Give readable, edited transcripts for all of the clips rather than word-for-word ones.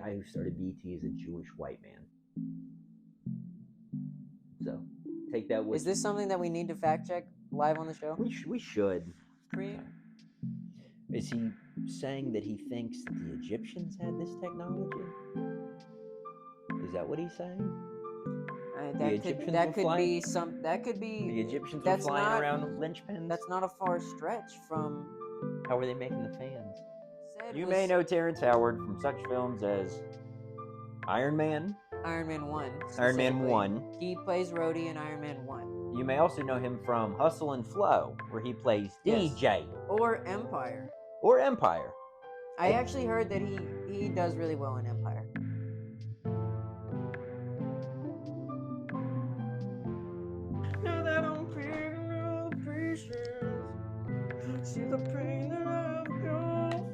guy who started BT is a Jewish white man. So take that with Is this something that we need to fact check live on the show? we should. Creed? Is he saying that he thinks that the Egyptians had this technology? Is that what he's saying? That could be. The Egyptians were flying around with Lynchpins? That's not a far stretch from. How were they making the fans? You may know Terrence Howard from such films as Iron Man. Iron Man 1. Iron Man 1. He plays Rhodey in Iron Man 1. You may also know him from Hustle and Flow, where he plays DJ. Or Empire. I actually heard that he does really well in Empire. Now that I'm feeling no patience, see the pain that I've got.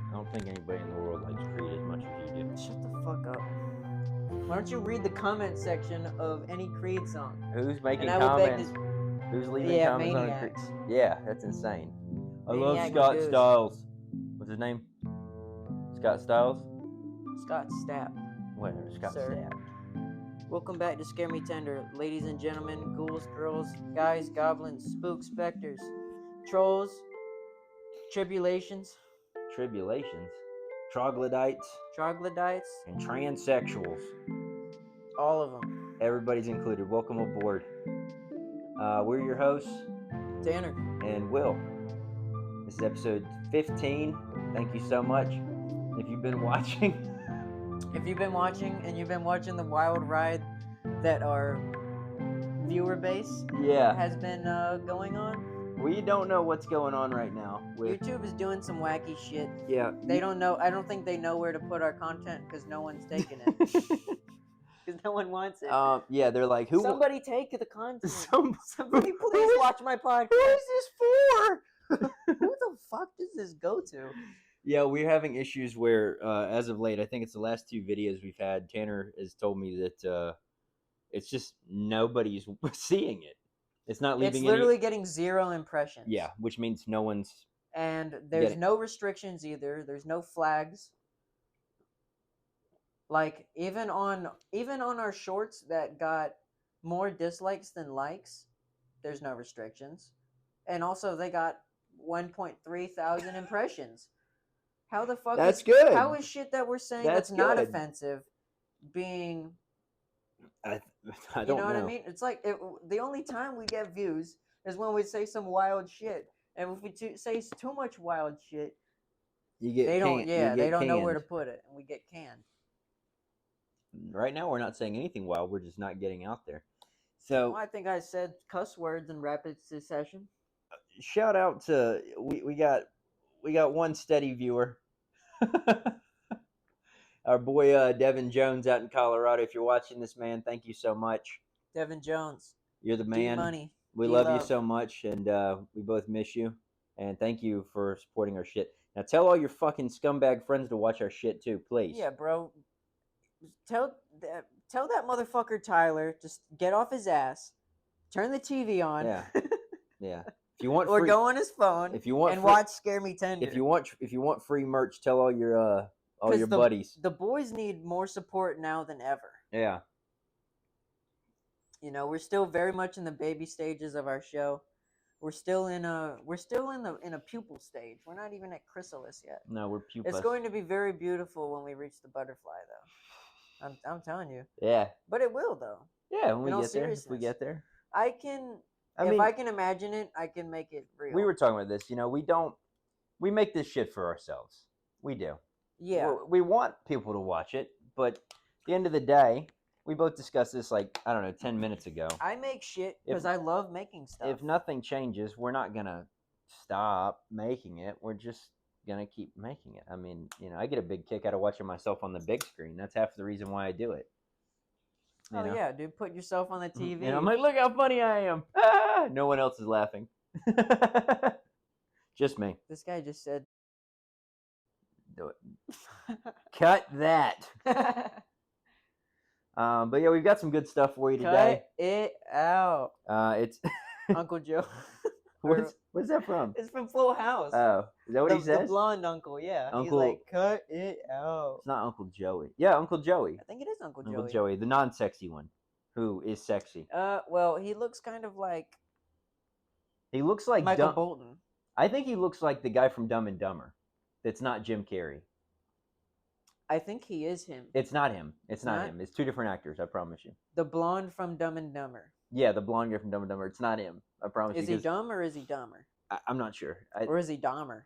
I don't think anybody in the world likes Creed as much as you do. Shut the fuck up. Why don't you read the comment section of any Creed song? Who's making comments? Who's leaving comments Maniacs. on Creed? Yeah, that's insane. I love Maniac Scott Goose. Stiles. What's his name? Scott Stiles? Scott Stapp. Whatever, Scott Stapp. Welcome back to ScareMeTender, ladies and gentlemen, ghouls, girls, guys, goblins, spooks, specters, trolls, tribulations, troglodytes, and transsexuals. All of them. Everybody's included. Welcome aboard. We're your hosts, Tanner and Will. This is episode 15. Thank you so much. If you've been watching and you've been watching the wild ride that our viewer base has been going on. We don't know what's going on right now. YouTube is doing some wacky shit. Yeah. They don't know. I don't think they know where to put our content because no one's taking it. Because no one wants it. Yeah, they're like, Somebody take the content. Somebody please watch my podcast. Who is this for? Who the fuck does this go to? Yeah, we're having issues where, as of late, I think it's the last 2 videos we've had, Tanner has told me that it's just nobody's seeing it. It's not leaving. It's literally getting 0 impressions. Yeah, which means no one's. And there's no restrictions either. There's no flags. Like even on our shorts that got more dislikes than likes, there's no restrictions. And also they got 1.3 thousand impressions. How the fuck That's good. How is shit that we're saying that's not offensive being I don't know what I mean? It's like the only time we get views is when we say some wild shit. And if we say too much wild shit, they don't know where to put it, and we get canned. Right now, we're not saying anything wild. We're just not getting out there. So I think I said cuss words in rapid succession. Shout out to we got one steady viewer, our boy Devin Jones out in Colorado. If you're watching this, man, thank you so much. Devin Jones, you're the man. D-Money. We love you so much, and we both miss you. And thank you for supporting our shit. Now tell all your fucking scumbag friends to watch our shit too, please. Yeah, bro. Tell that motherfucker Tyler just get off his ass, turn the TV on. Yeah, yeah. If you want, or go on his phone. If you want, and watch ScareMeTender. If you want free merch, tell all your buddies. The boys need more support now than ever. Yeah. You know, we're still very much in the baby stages of our show. We're still in a pupil stage. We're not even at chrysalis yet. No, we're pupil. It's going to be very beautiful when we reach the butterfly, though. I'm telling you. Yeah. But it will, though. Yeah, when we get there. If we get there. If I can imagine it, I can make it real. We were talking about this. You know, we make this shit for ourselves. We do. Yeah. We want people to watch it, but at the end of the day, we both discussed this 10 minutes ago. I make shit because I love making stuff. If nothing changes, we're not going to stop making it. We're just going to keep making it. I mean, I get a big kick out of watching myself on the big screen. That's half the reason why I do it. You know? Yeah, dude. Put yourself on the TV. And I'm like, look how funny I am. Ah! No one else is laughing. Just me. This guy just said. Do it. Cut that. But yeah, we've got some good stuff for you today. Cut it out. It's Uncle Joe. What's that from? It's from Full House. Oh, is that what he The says? blonde uncle, yeah. He's Uncle- like, cut it out. It's not Uncle Joey. Yeah, Uncle Joey. I think it is Uncle Uncle Joey. Joey, the non-sexy one, who is sexy. Well, he looks kind of like He looks like Michael Bolton. I think he looks like the guy from Dumb and Dumber. That's not Jim Carrey. I think he is him. It's not him. It's not not? him. It's two different actors. I promise you. The blonde from Dumb and Dumber. Yeah, the blonde guy from Dumb and Dumber. It's not him. I promise you. Is he dumb or is he dumber? I'm not sure. Or is he Dahmer?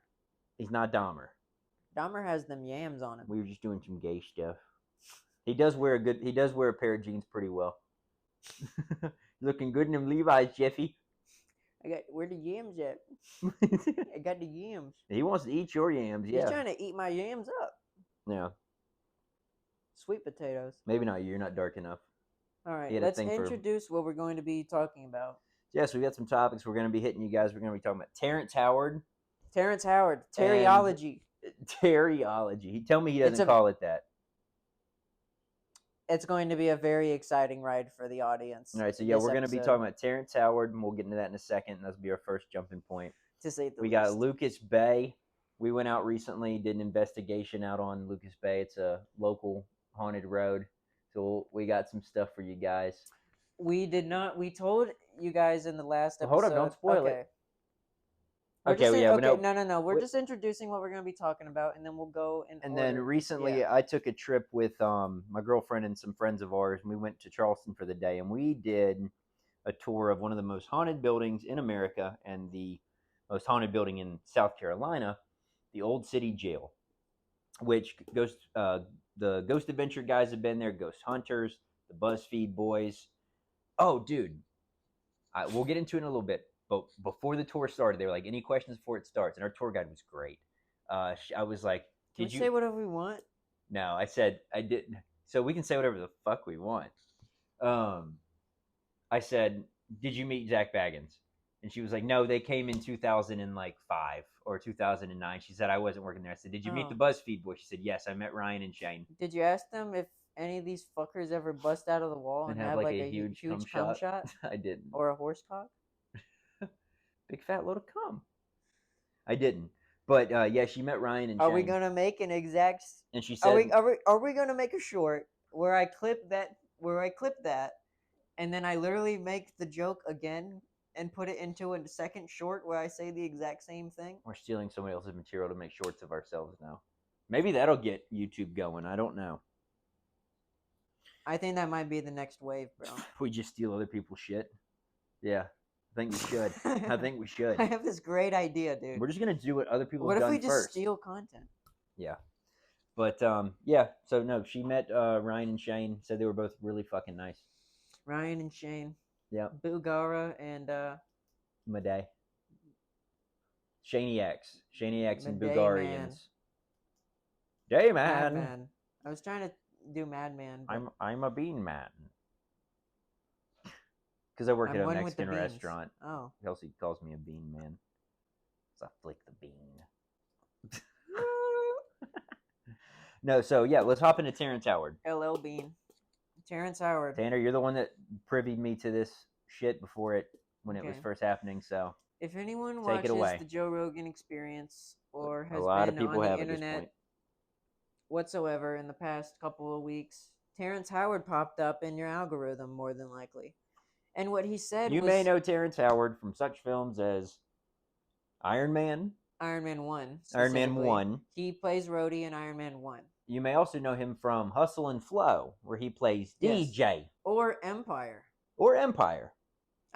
He's not Dahmer. Dahmer has them yams on him. We were just doing some gay stuff. He does wear a pair of jeans pretty well. Looking good in them Levi's, Jeffy. Where the yams at? I got the yams. He wants to eat your yams, yeah. He's trying to eat my yams up. Yeah. Sweet potatoes. Maybe not you. You're not dark enough. All right, He had a let's thing for- introduce what we're going to be talking about. Yeah, so we got some topics we're going to be hitting you guys. We're going to be talking about Terrence Howard. Terrence Howard, Terryology. Terryology. He told me he doesn't call it that. It's going to be a very exciting ride for the audience. All right, so yeah, we're going to be talking about Terrence Howard, and we'll get into that in a second. That'll be our first jumping point. To say the We least. got Lucas Bay. We went out recently, did an investigation out on Lucas Bay. It's a local haunted road. So we got some stuff for you guys. We did not. We told you guys in the last episode. Hold up, don't spoil it. Okay, no. No. We're just introducing what we're going to be talking about, and then we'll go in And order. then recently, Yeah. I took a trip with my girlfriend and some friends of ours, and we went to Charleston for the day, and we did a tour of one of the most haunted buildings in America and the most haunted building in South Carolina, the Old City Jail, which the Ghost Adventure guys have been there, Ghost Hunters, the BuzzFeed boys. Oh, dude, we'll get into it in a little bit. But before the tour started, they were like, "Any questions before it starts?" And our tour guide was great. I was like, Can we say whatever we want? No, I said I didn't. So we can say whatever the fuck we want. I said, "Did you meet Zach Baggins?" And she was like, "No, they came in 2005 or 2009." She said, "I wasn't working there." I said, "Did you meet the BuzzFeed boy?" She said, "Yes, I met Ryan and Shane." Did you ask them if any of these fuckers ever bust out of the wall and have like a huge cum shot? I didn't. Or a horse cock? Big fat load of cum. I didn't. But yeah, she met Ryan and Are Shane. we gonna make an exact? And she said, Are we gonna make a short where I clip that, and then I literally make the joke again and put it into a second short where I say the exact same thing? We're stealing somebody else's material to make shorts of ourselves now. Maybe that'll get YouTube going. I don't know. I think that might be the next wave, bro. We just steal other people's shit. Yeah. I think we should. I think we should. I have this great idea, dude. We're just gonna do what other people What have if done we just first. steal content? Yeah, but yeah. So no, she met Ryan and Shane. Said they were both really fucking nice. Ryan and Shane. Yeah. Bulgara and Madej. Shaniacs and Madej Bulgarians. Day man. Madman. I was trying to do Madman. But I'm a bean man. Because I work I'm at a one with the Mexican beans. restaurant. Oh. Kelsey calls me a bean man. So I flick the bean. No, so yeah, let's hop into Terrence Howard. LL Bean. Terrence Howard. Tanner, you're the one that privied me to this shit when it was Okay. first happening. So If anyone Take it away. watches the Joe Rogan Experience or has a lot been of people on have the at this internet point. whatsoever in the past couple of weeks, Terrence Howard popped up in your algorithm more than likely. And what he said You was may know Terrence Howard from such films as Iron Man, Iron Man 1. Iron Man specifically. 1. He plays Rhodey in Iron Man 1. You may also know him from Hustle and Flow, where he plays Yes. DJ, Or Empire. or Empire.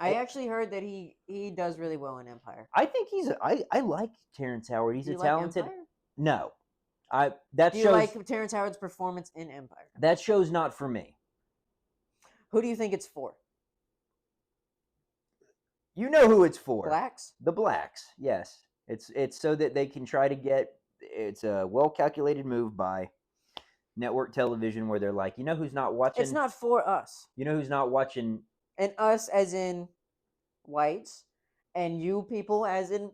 I actually heard that he does really well in Empire. I think I like Terrence Howard. He's Do a you like talented. Empire? No, that Do you shows like Terrence Howard's performance in Empire? that show's not for me. Who do you think it's for? You know who it's for. Blacks? The blacks, yes. It's so that they can try to get. It's a well calculated move by network television where they're like, you know who's not watching. It's not for us. You know who's not watching. And us as in whites, and you people as in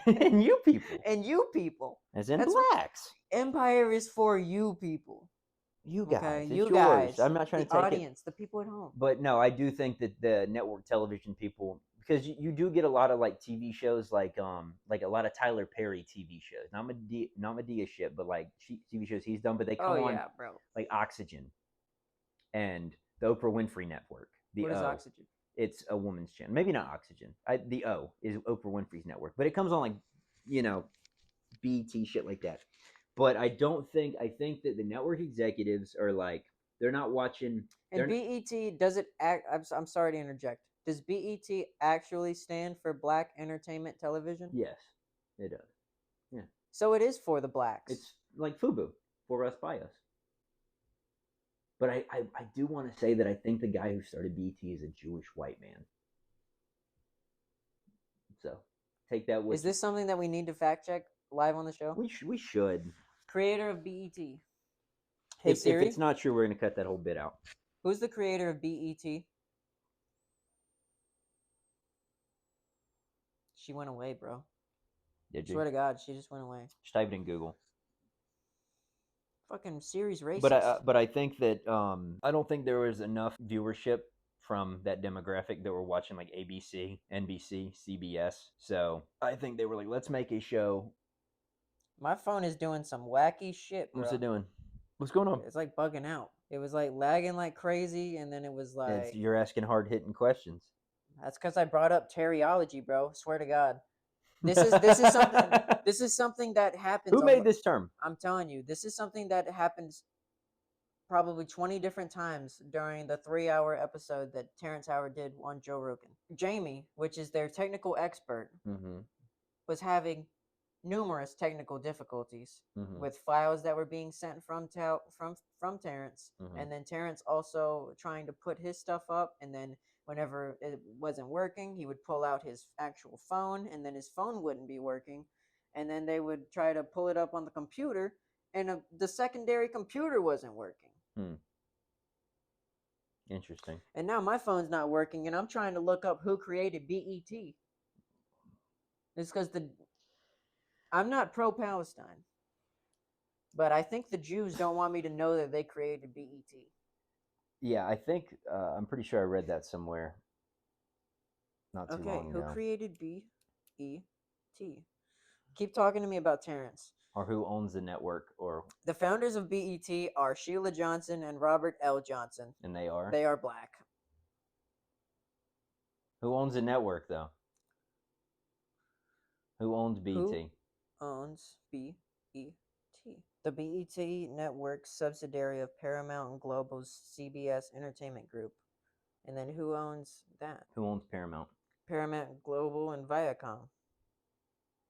And you people, and you people. as in That's what- blacks. Empire is for you people. You guys, Okay, it's you yours. guys. I'm not trying the to take it. audience, the people at home. But no, I do think that the network television people because you do get a lot of like TV shows like a lot of Tyler Perry TV shows, not Medea shit, but like TV shows he's done, but they come Oh on yeah, bro. like Oxygen and the Oprah Winfrey Network. The What is O, Oxygen? it's a woman's channel, maybe not Oxygen. The O is Oprah Winfrey's network, but it comes on like BT shit like that. But I think that the network executives are like they're not watching. And BET, does it act? I'm sorry to interject. Does BET actually stand for Black Entertainment Television? Yes, it does. Yeah. So it is for the blacks. It's like FUBU, for us by us. But I do want to say that I think the guy who started BT is a Jewish white man. So take that with. Is this something that we need to fact check live on the show? We should. Creator of BET. Hey if Siri, it's not true, we're gonna cut that whole bit out. who's the creator of BET? She went away, bro. Did you? Swear to God, she just went away. Just type it in Google. Fucking Siri's racist. But I think that I don't think there was enough viewership from that demographic that were watching like ABC, NBC, CBS. So I think they were like, let's make a show. My phone is doing some wacky shit, bro. What's it doing? What's going on? It's like bugging out. It was like lagging like crazy, and then it was like You're asking hard hitting questions. That's because I brought up Terryology, bro. Swear to God. This is something that happens. Who made this term? I'm telling you, this is something that happens probably 20 different times during the 3-hour episode that Terrence Howard did on Joe Rogan. Jamie, which is their technical expert, was having numerous technical difficulties with files that were being sent from Terrence, and then Terrence also trying to put his stuff up, and then whenever it wasn't working, he would pull out his actual phone, and then his phone wouldn't be working, and then they would try to pull it up on the computer, and the secondary computer wasn't working. Interesting. And now my phone's not working, and I'm trying to look up who created BET. It's because I'm not pro-Palestine, but I think the Jews don't want me to know that they created BET. Yeah, I think I'm pretty sure I read that somewhere. Not too long ago. Who created BET? Keep talking to me about Terrence. Or who owns the network, or the founders of BET are Sheila Johnson and Robert L. Johnson. And they are? They are black. Who owns the network, though? Who owns BET? Who owns BET? The BET network subsidiary of Paramount and Global's CBS Entertainment Group. And then who owns that? Who owns Paramount? Global Global and Viacom.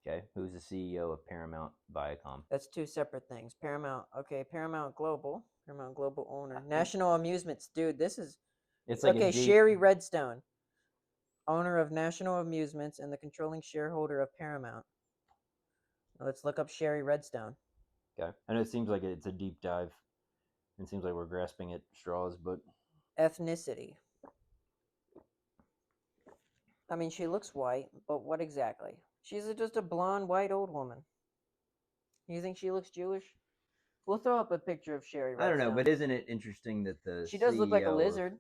Okay, who's the CEO of Paramount Viacom? That's two separate things. Paramount Global owner. National Amusements, dude, this is... It's like okay, Sherry Redstone, owner of National Amusements and the controlling shareholder of Paramount. Now let's look up Sherry Redstone. Okay, I know it seems like it's a deep dive. It seems like we're grasping at straws, but... Ethnicity. I mean, she looks white, but what exactly? She's just a blonde, white old woman. You think she looks Jewish? We'll throw up a picture of Sherry Redstone. I don't know, but isn't it interesting that she does look like a lizard.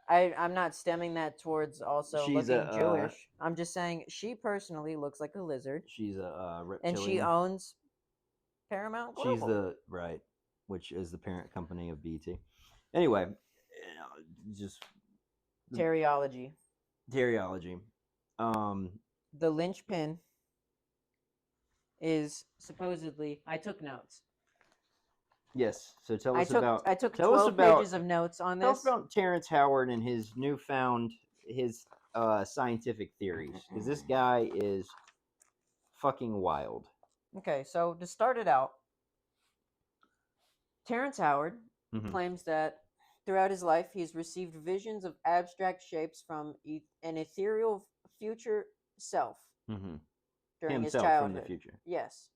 I'm not stemming that towards also looking Jewish. I'm just saying she personally looks like a lizard. She's a reptilian. And she owns Paramount Global. She's which is the parent company of BET. Anyway, just... Terryology. The linchpin is supposedly... I took notes. Yes, so tell us about... I took 12 pages of notes on this. Tell us about Terrence Howard and his scientific theories, because this guy is fucking wild. Okay, so to start it out, Terrence Howard claims that throughout his life, he's received visions of abstract shapes from an ethereal future self during his childhood. From the future. Yes.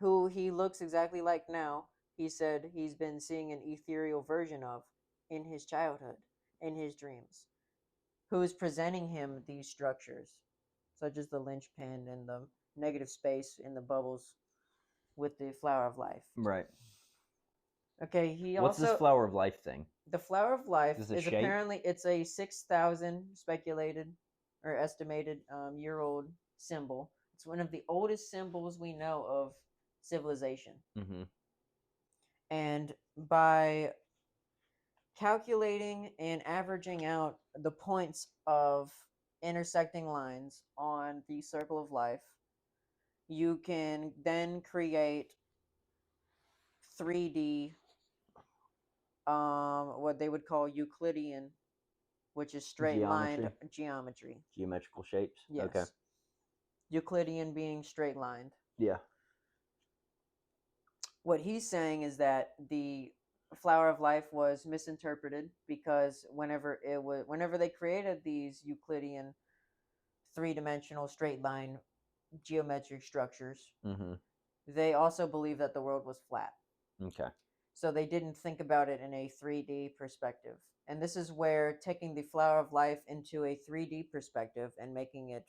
Who he looks exactly like now, he said he's been seeing an ethereal version of in his childhood, in his dreams. Who is presenting him these structures, such as the linchpin and the negative space in the bubbles with the flower of life. Right. Okay, he What's this also flower of life thing? the flower of life Is this a is shape? apparently it's a 6,000 speculated or estimated year old symbol. It's one of the oldest symbols we know of civilization. Mm-hmm. And by calculating and averaging out the points of intersecting lines on the circle of life, you can then create 3D, what they would call Euclidean, which is straight lined geometry. Geometrical shapes. Yes. Okay. Euclidean being straight lined. Yeah. What he's saying is that the flower of life was misinterpreted because whenever they created these Euclidean three-dimensional straight line geometric structures, Mm-hmm. they also believed that the world was flat. Okay. So they didn't think about it in a 3D perspective. And this is where taking the flower of life into a 3D perspective and making it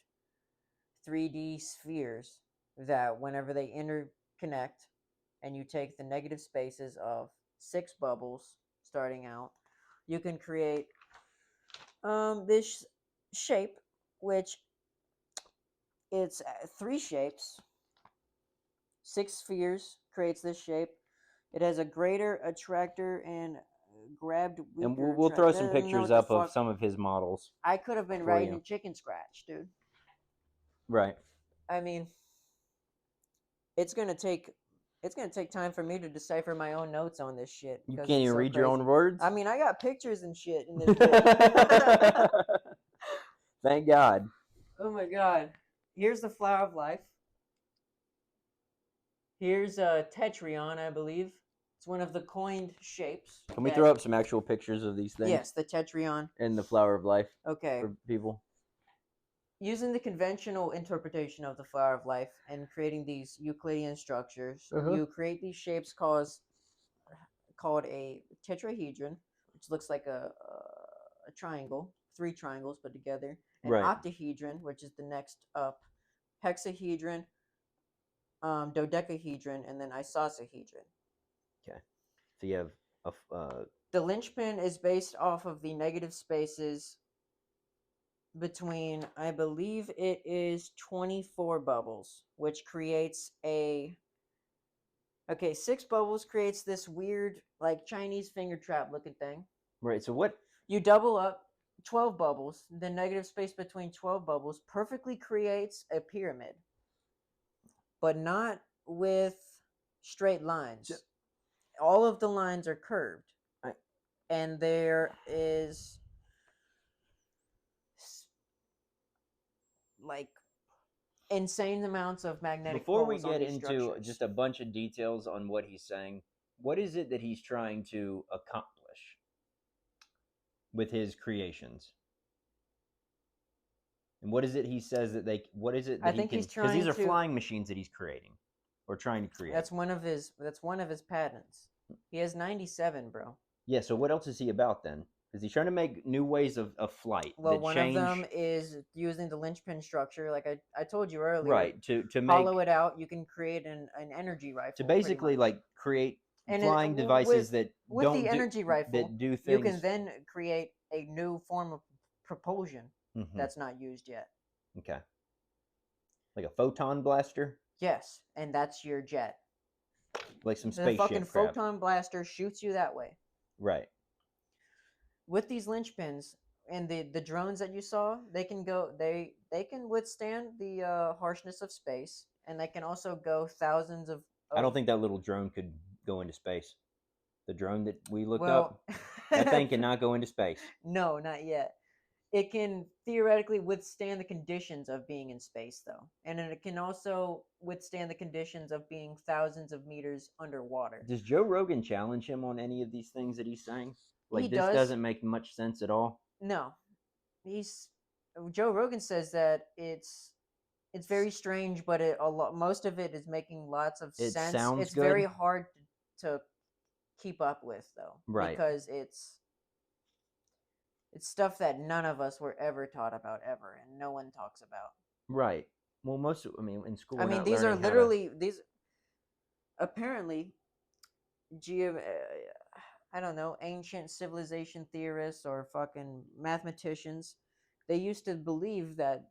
3D spheres that whenever they interconnect and you take the negative spaces of 6 bubbles starting out, you can create this shape, which it's 3 shapes. 6 spheres creates this shape. It has a greater attractor and grabbed weaker. And we'll throw some pictures up of some of his models. I could have been writing chicken scratch, dude. Right. I mean, it's gonna take time for me to decipher my own notes on this shit. You can't even read your own words? I mean, I got pictures and shit in this. Thank God. Oh my God. Here's the flower of life. Here's a tetryon, I believe. It's one of the coined shapes. Can we throw up some actual pictures of these things? Yes, the tetryon. And the flower of life. Okay. For people. Using the conventional interpretation of the flower of life and creating these Euclidean structures, you create these shapes called a tetrahedron, which looks like a triangle, 3 triangles put together. An octahedron, which is the next up, hexahedron, dodecahedron, and then isosahedron. Okay. So you have the linchpin is based off of the negative spaces between, I believe it is 24 bubbles, which creates 6 bubbles creates this weird, like, Chinese finger trap looking thing. Right. So what? You double up 12 bubbles, the negative space between 12 bubbles perfectly creates a pyramid, but not with straight lines. All of the lines are curved. Right. And there is like insane amounts of magnetic Before we poles on get these into structures. just a bunch of details on what he's saying, what is it that he's trying to accomplish with his creations? And what is it he says that they? What is it that he can? Because these are flying machines that he's creating or trying to create. That's one of his patents. He has 97, bro. Yeah. So what else is he about then? Is he trying to make new ways of flight? Well, one of them is using the linchpin structure, like I told you earlier. Right. To make, hollow it out, you can create an energy rifle. To basically like create flying devices that with the energy rifle that do things. You can then create a new form of propulsion that's not used yet. Okay. Like a photon blaster? Yes, and that's your jet. Like some spaceship. The fucking photon blaster shoots you that way. Right. With these linchpins and the drones that you saw, they can go. They can withstand the harshness of space, and they can also go thousands of. I don't think that little drone could go into space. The drone that we looked up, that thing cannot go into space. No, not yet. It can theoretically withstand the conditions of being in space, though. And it can also withstand the conditions of being thousands of meters underwater. Does Joe Rogan challenge him on any of these things that he's saying? Like, this doesn't make much sense at all? No. Joe Rogan says that it's very strange, but most of it is making lots of sense. It's good. Very hard to keep up with, though. Right. Because it's stuff that none of us were ever taught about ever, and no one talks about. Right. Well, in school. These are literally these. Apparently, I don't know, ancient civilization theorists or fucking mathematicians, they used to believe that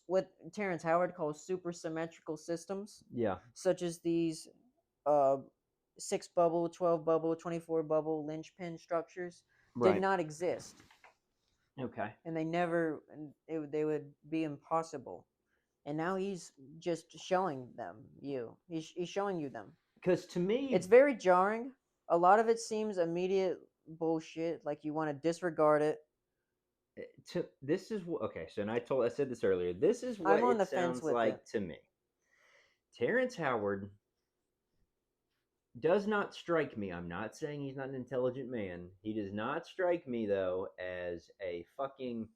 what Terrence Howard calls supersymmetrical systems, Yeah. such as these uh, 6 bubble, 12 bubble, 24 bubble Lynchpin structures, did Right. not exist, Okay. and they would be impossible. And now he's just showing them you. He's showing you them. Because to me, It's very jarring. A lot of it seems immediate bullshit, like you want to disregard it. this is what. Okay, so I said this earlier. This is what I'm on it the fence sounds with like it. to me. Terrence Howard does not strike me. I'm not saying he's not an intelligent man. He does not strike me though as a fucking.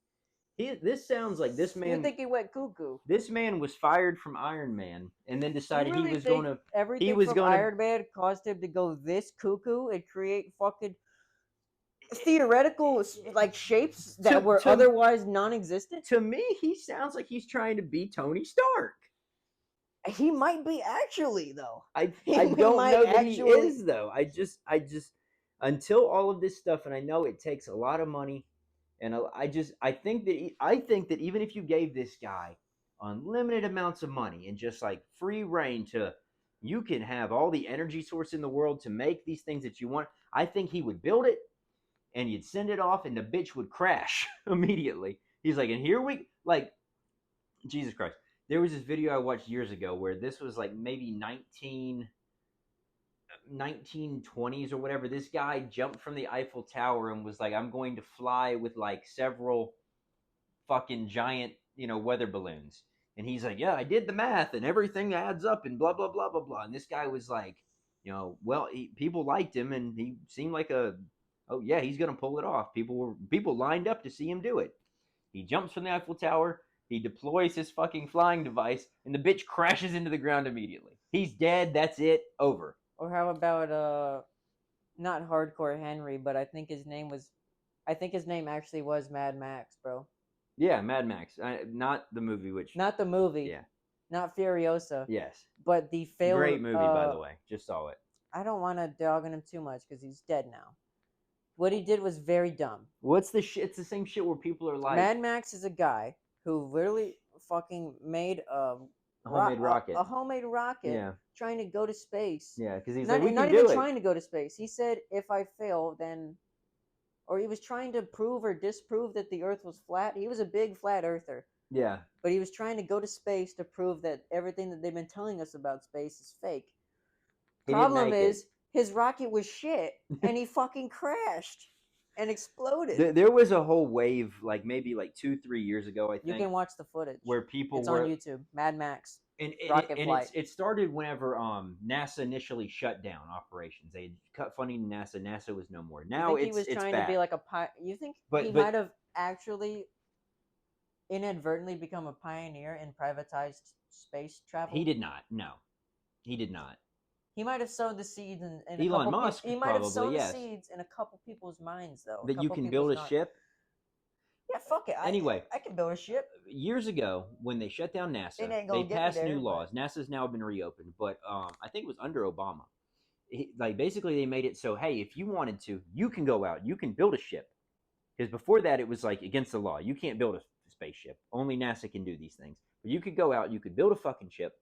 This sounds like this You man. think he went cuckoo? This man was fired from Iron Man and then You decided he really was think going to. everything was from gonna- Iron Man caused him to go this cuckoo and create fucking theoretical like shapes that were otherwise non-existent? To me, he sounds like he's trying to be Tony Stark. He might be actually though. I He don't might know that he actually- is though. I just until all of this stuff, and I know it takes a lot of money, and I think that even if you gave this guy unlimited amounts of money and just like free reign to, you can have all the energy source in the world to make these things that you want. I think he would build it, and you'd send it off, and the bitch would crash immediately. He's like, and here we like, Jesus Christ. There was this video I watched years ago where this was like maybe 1920s or whatever. This guy jumped from the Eiffel Tower and was like, I'm going to fly with like several fucking giant, weather balloons. And he's like, yeah, I did the math and everything adds up and blah, blah, blah, blah, blah. And this guy was like, well, people liked him and he seemed like oh yeah, he's going to pull it off. People lined up to see him do it. He jumps from the Eiffel Tower. He deploys his fucking flying device, and the bitch crashes into the ground immediately. He's dead. That's it. Over. Or how about not Hardcore Henry, but I think his name actually was Mad Max, bro. Yeah, Mad Max. Not the movie, Not the movie. Yeah. Not Furiosa. Yes. But the failed. Great movie, by the way. Just saw it. I don't want to dog on him too much because he's dead now. What he did was very dumb. What's the shit? It's the same shit where people are like, Mad Max is a guy who literally fucking made a homemade rocket. A homemade rocket. Yeah. Trying to go to space. Yeah, because he's not, like, we not can even do it. trying to go to space. He said, if I fail, then, or he was trying to prove or disprove that the Earth was flat. He was a big flat earther. Yeah. But he was trying to go to space to prove that everything that they've been telling us about space is fake. Problem is, his rocket was shit, and he fucking crashed and exploded. There was a whole wave, like maybe like 2-3 years ago, I think. You can watch the footage. Where people it's were on YouTube. Mad Max. And rocket flight. It started whenever NASA initially shut down operations. They had cut funding to NASA. NASA was no more. Now he was trying to be like a You think he might have actually inadvertently become a pioneer in privatized space travel? He did not. No, he did not. He might have sowed the seeds in Elon Musk. He might have sown the seeds in a couple people's minds, though. That you can build a ship. Yeah, fuck it. Anyway, I can build a ship. Years ago, when they shut down NASA, they passed new laws. NASA's now been reopened, but I think it was under Obama. Basically, they made it so, hey, if you wanted to, you can go out, you can build a ship. Because before that, it was like against the law. You can't build a spaceship. Only NASA can do these things. But you could go out, you could build a fucking ship.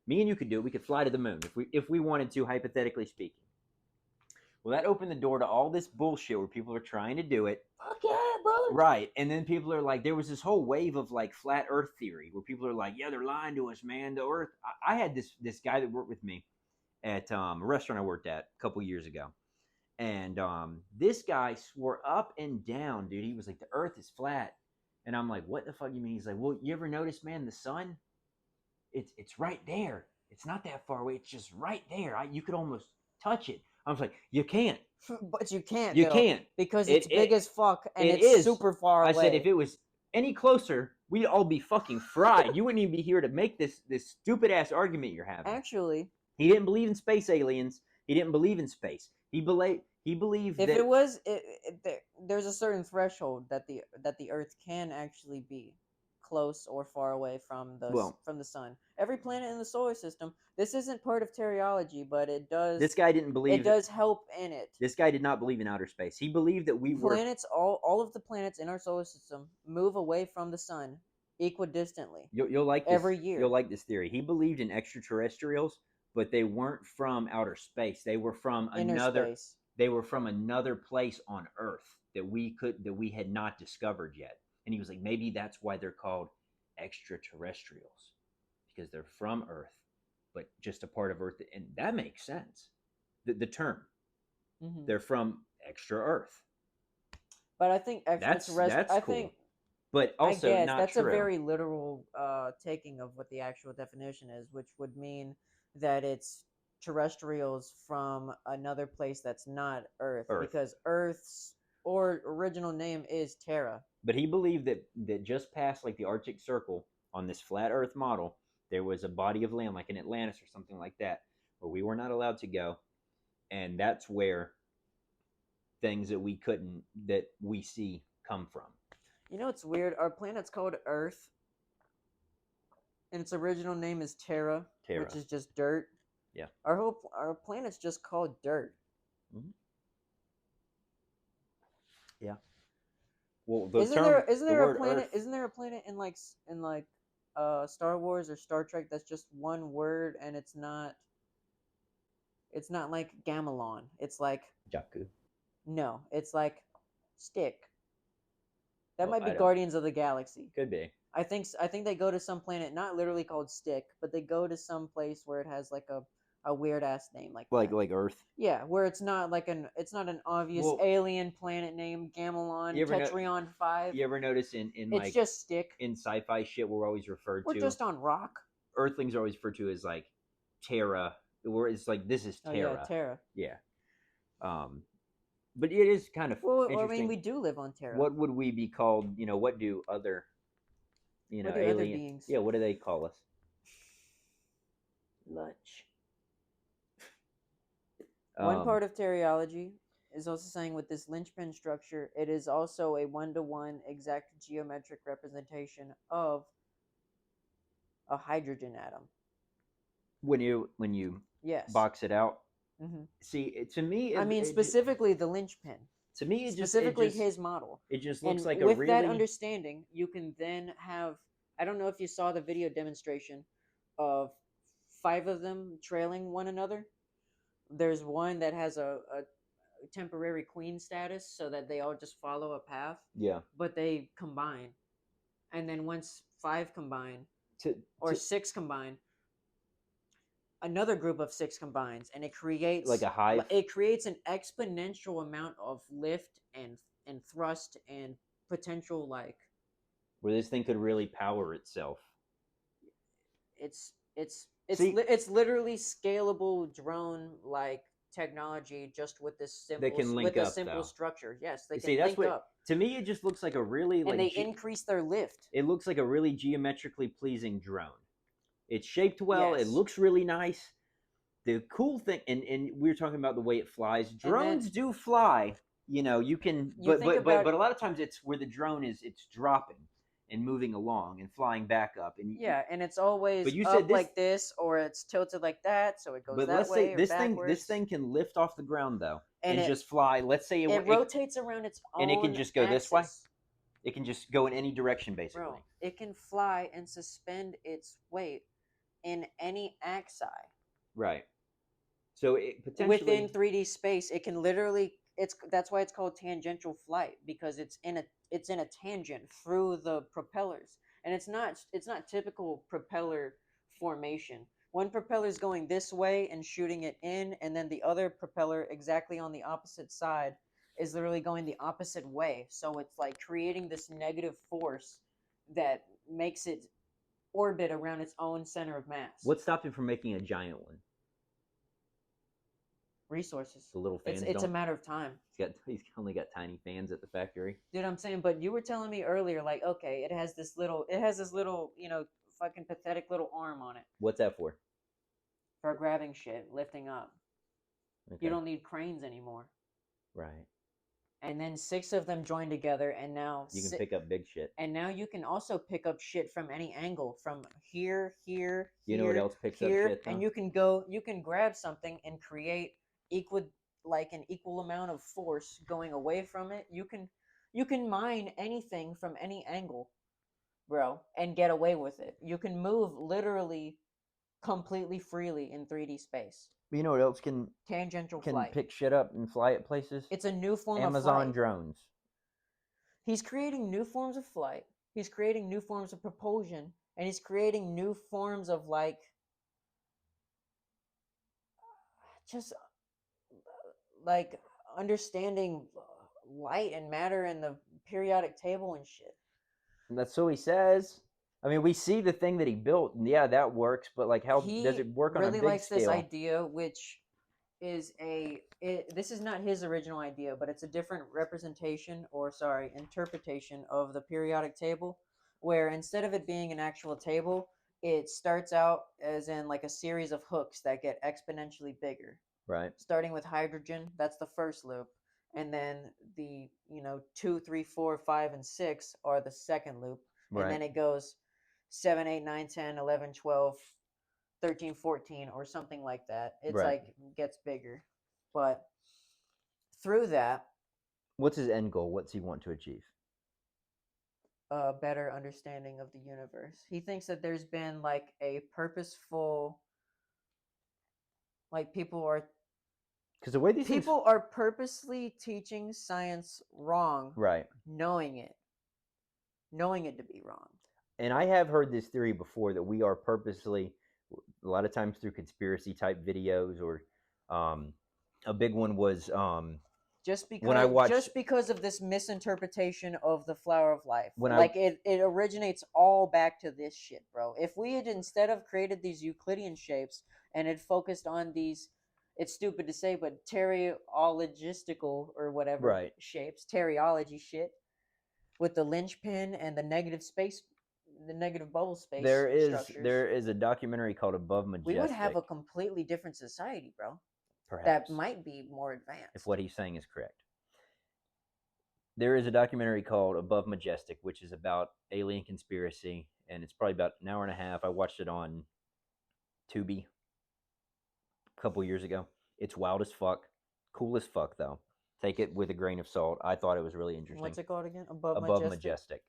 Me and you could do it. We could fly to the moon if we wanted to, hypothetically speaking. Well, that opened the door to all this bullshit where people are trying to do it. Fuck yeah, brother. Right. And then people are like, there was this whole wave of like flat earth theory where people are like, yeah, they're lying to us, man. The earth. I had this guy that worked with me at a restaurant I worked at a couple years ago. And this guy swore up and down, dude. He was like, the earth is flat. And I'm like, what the fuck you mean? He's like, well, you ever notice, man, the sun? It's right there. It's not that far away. It's just right there. You could almost touch it. I was like, you can't. But you can't. You can't. Because it's big as fuck and it's super far away. I said, if it was any closer, we'd all be fucking fried. You wouldn't even be here to make this stupid ass argument you're having. Actually, he didn't believe in space aliens. He didn't believe in space. He believed if it was, there's a certain threshold that the Earth can actually be close or far away from Well, the sun. Every planet in the solar system. This isn't part of Terryology, but it does. this guy didn't It believe. does help in it. This guy did not believe in outer space. He believed that we were Planets, all of the planets in our solar system move away from the sun equidistantly You'll like this. every year. You'll like this theory. He believed in extraterrestrials, but they weren't from outer space. They were from Inner another. space. They were from another place on Earth that we had not discovered yet. And he was like, maybe that's why they're called extraterrestrials, because they're from Earth, but just a part of Earth. And that makes sense. The term. Mm-hmm. They're from extra Earth. But I think extraterrestrial. That's I cool. think. But also I guess not that's true. a very literal taking of what the actual definition is, which would mean that it's terrestrials from another place that's not Earth. Because Earth's original name is Terra. But he believed that just past like the Arctic Circle on this flat Earth model, there was a body of land like in Atlantis or something like that, where we were not allowed to go, and that's where things that we see come from. You know what's weird? Our planet's called Earth, and its original name is Terra, which is just dirt. Yeah. Our planet's just called dirt. Mm-hmm. Yeah. Well, isn't there a planet? Isn't there a planet in like Star Wars or Star Trek that's just one word, and it's not like Gamelon. It's like Jakku. No, it's like Stick. That might be Guardians of the Galaxy. Could be. I think they go to some planet not literally called Stick, but they go to some place where it has like a weird ass name like Earth. Yeah, where it's not an obvious alien planet name, Gamelon, Tetrion 5. You ever notice in it's just Stick. In sci-fi shit we're always referred to. We're just on rock. Earthlings are always referred to as like Terra, where it's like this is Terra. Oh, yeah, Terra. Yeah. But it is kind of interesting. I mean, we do live on Terra. What would we be called? What do other, alien other beings? Yeah, what do they call us? Lunch. One part of Terryology is also saying with this Lynchpin structure, it is also a 1-to-1 exact geometric representation of a hydrogen atom. When you yes. box it out. Mm-hmm. See, to me, specifically the Lynchpin. To me, specifically his model. It just looks like with that understanding, you can then have. I don't know if you saw the video demonstration of 5 of them trailing one another. There's one that has a temporary queen status, so that they all just follow a path. Yeah. But they combine, and then once 5 combine, 6 combine. Another group of 6 combines, and it creates like a hive. It creates an exponential amount of lift and thrust and potential, like where this thing could really power itself. It's literally scalable drone like technology, just with this simple structure. Yes, they can link up. To me, it just looks like a really and they increase their lift. It looks like a really geometrically pleasing drone. It's shaped well. Yes. It looks really nice. The cool thing, and we were talking about the way it flies. Drones do fly. You can, but a lot of times it's where the drone it's dropping and moving along and flying back up. And and it's always but you up said this, like this, or it's tilted like that, so it goes that let's way. Say this thing can lift off the ground though and just fly. Let's say it rotates around its own and it can just go axis. This way. It can just go in any direction, basically. Bro, it can fly and suspend its weight in any axis. Right. So it potentially within 3D space, it can literally. That's why it's called tangential flight, because it's in a tangent through the propellers, and it's not typical propeller formation. One propeller is going this way and shooting it in, and then the other propeller exactly on the opposite side is literally going the opposite way. So it's like creating this negative force that makes it orbit around its own center of mass. What stopped him from making a giant one? Resources. The little fans. It's a matter of time. He's only got tiny fans at the factory. Dude, I'm saying, but you were telling me earlier, like, okay, it has this little, fucking pathetic little arm on it. What's that for? For grabbing shit, lifting up. Okay. You don't need cranes anymore. Right. and then 6 of them join together, and now You can pick up big shit. and now you can also pick up shit from any angle, from here, here, You know what here, else picks up here, shit, and though? you can grab something and create an equal amount of force going away from it. You can mine anything from any angle, bro, and get away with it. You can move literally completely freely in 3D space. You know what else can Tangential flight. pick shit up and fly it places? It's a new form of Amazon flight. drones. He's creating new forms of flight. He's creating new forms of propulsion, and he's creating new forms of just like understanding light and matter and the periodic table and shit. And that's what he says. I mean, we see the thing that he built, and yeah, that works. But like, how does it work on a big He really likes scale? this idea, which is this is not his original idea, but it's a different interpretation of the periodic table, where instead of it being an actual table, it starts out as in like a series of hooks that get exponentially bigger. Right. Starting with hydrogen, that's the first loop, and then the 2, 3, 4, 5, and 6 are the second loop, Right. and then it goes 7, 8, 9, 10, 11, 12. 13, 14, or something like that. It's Right. Gets bigger. But through that, what's his end goal? What's he want to achieve? A better understanding of the universe. He thinks that there's been like a purposeful, like because the way these people are purposely teaching science wrong, right, knowing it to be wrong. And I have heard this theory before that we are purposely, a lot of times through conspiracy type videos, or a big one was just because when I watched, just because of this misinterpretation of the flower of life. When it originates all back to this shit, bro. If we had instead of created these Euclidean shapes and had focused on these, it's stupid to say, but Terryologistical or whatever Right. shapes, Terryology shit, with the Lynchpin and the negative bubble space there structures, is a documentary called Above Majestic. we would have a completely different society, bro. Perhaps. That might be more advanced. If what he's saying is correct. There is a documentary called Above Majestic, which is about alien conspiracy, and it's probably about an hour and a half. I watched it on Tubi a couple years ago. It's wild as fuck, cool as fuck, though. Take it with a grain of salt. I thought it was really interesting. What's it called again? Above Majestic.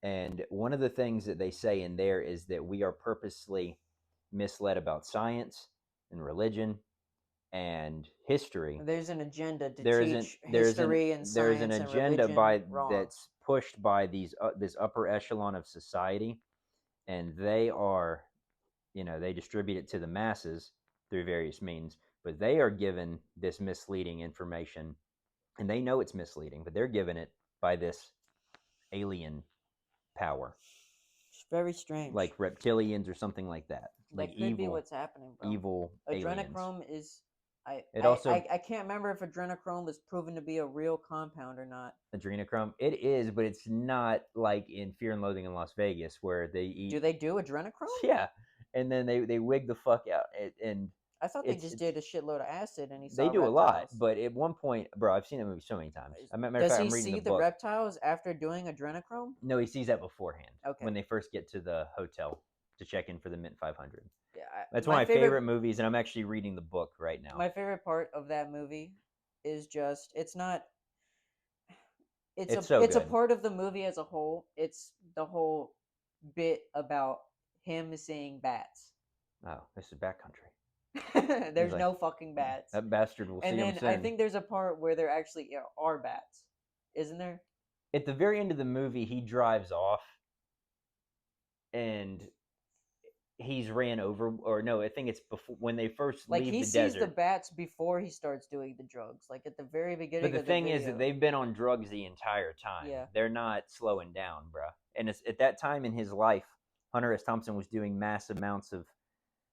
And one of the things that they say in there is that we are purposely misled about science and religion and history. There's an agenda to teach history and science. There's an agenda that's pushed by this upper echelon of society, and they are, they distribute it to the masses through various means, but they are given this misleading information, and they know it's misleading, but they're given it by this alien power. It's very strange. Like reptilians or something like that. That could evil, be what's happening, bro. Evil adrenochrome aliens. Is I can't remember if adrenochrome is proven to be a real compound or not. Adrenochrome? It is, but it's not like in Fear and Loathing in Las Vegas where they eat. Do they do adrenochrome? Yeah, and then they wig the fuck out. And I thought they just did a shitload of acid, and they do reptiles. A lot. But at one point, bro, I've seen that movie so many times. Does he see the reptiles after doing adrenochrome? No, he sees that beforehand. Okay. When they first get to the hotel to check in for the Mint 500. Yeah, that's one of my favorite movies, and I'm actually reading the book right now. My favorite part of that movie is just it's a part of the movie as a whole. It's the whole bit about him seeing bats. Oh, this is bat country. There's no fucking bats. That bastard will see him soon. And then I think there's a part where there actually are bats, isn't there? At the very end of the movie, he drives off, and he's ran over, or no, I think it's before when they first leave the desert. Like he sees the bats before he starts doing the drugs, like at the very beginning. But the thing is that they've been on drugs the entire time. Yeah, they're not slowing down, bruh. And it's at that time in his life, Hunter S. Thompson was doing massive amounts of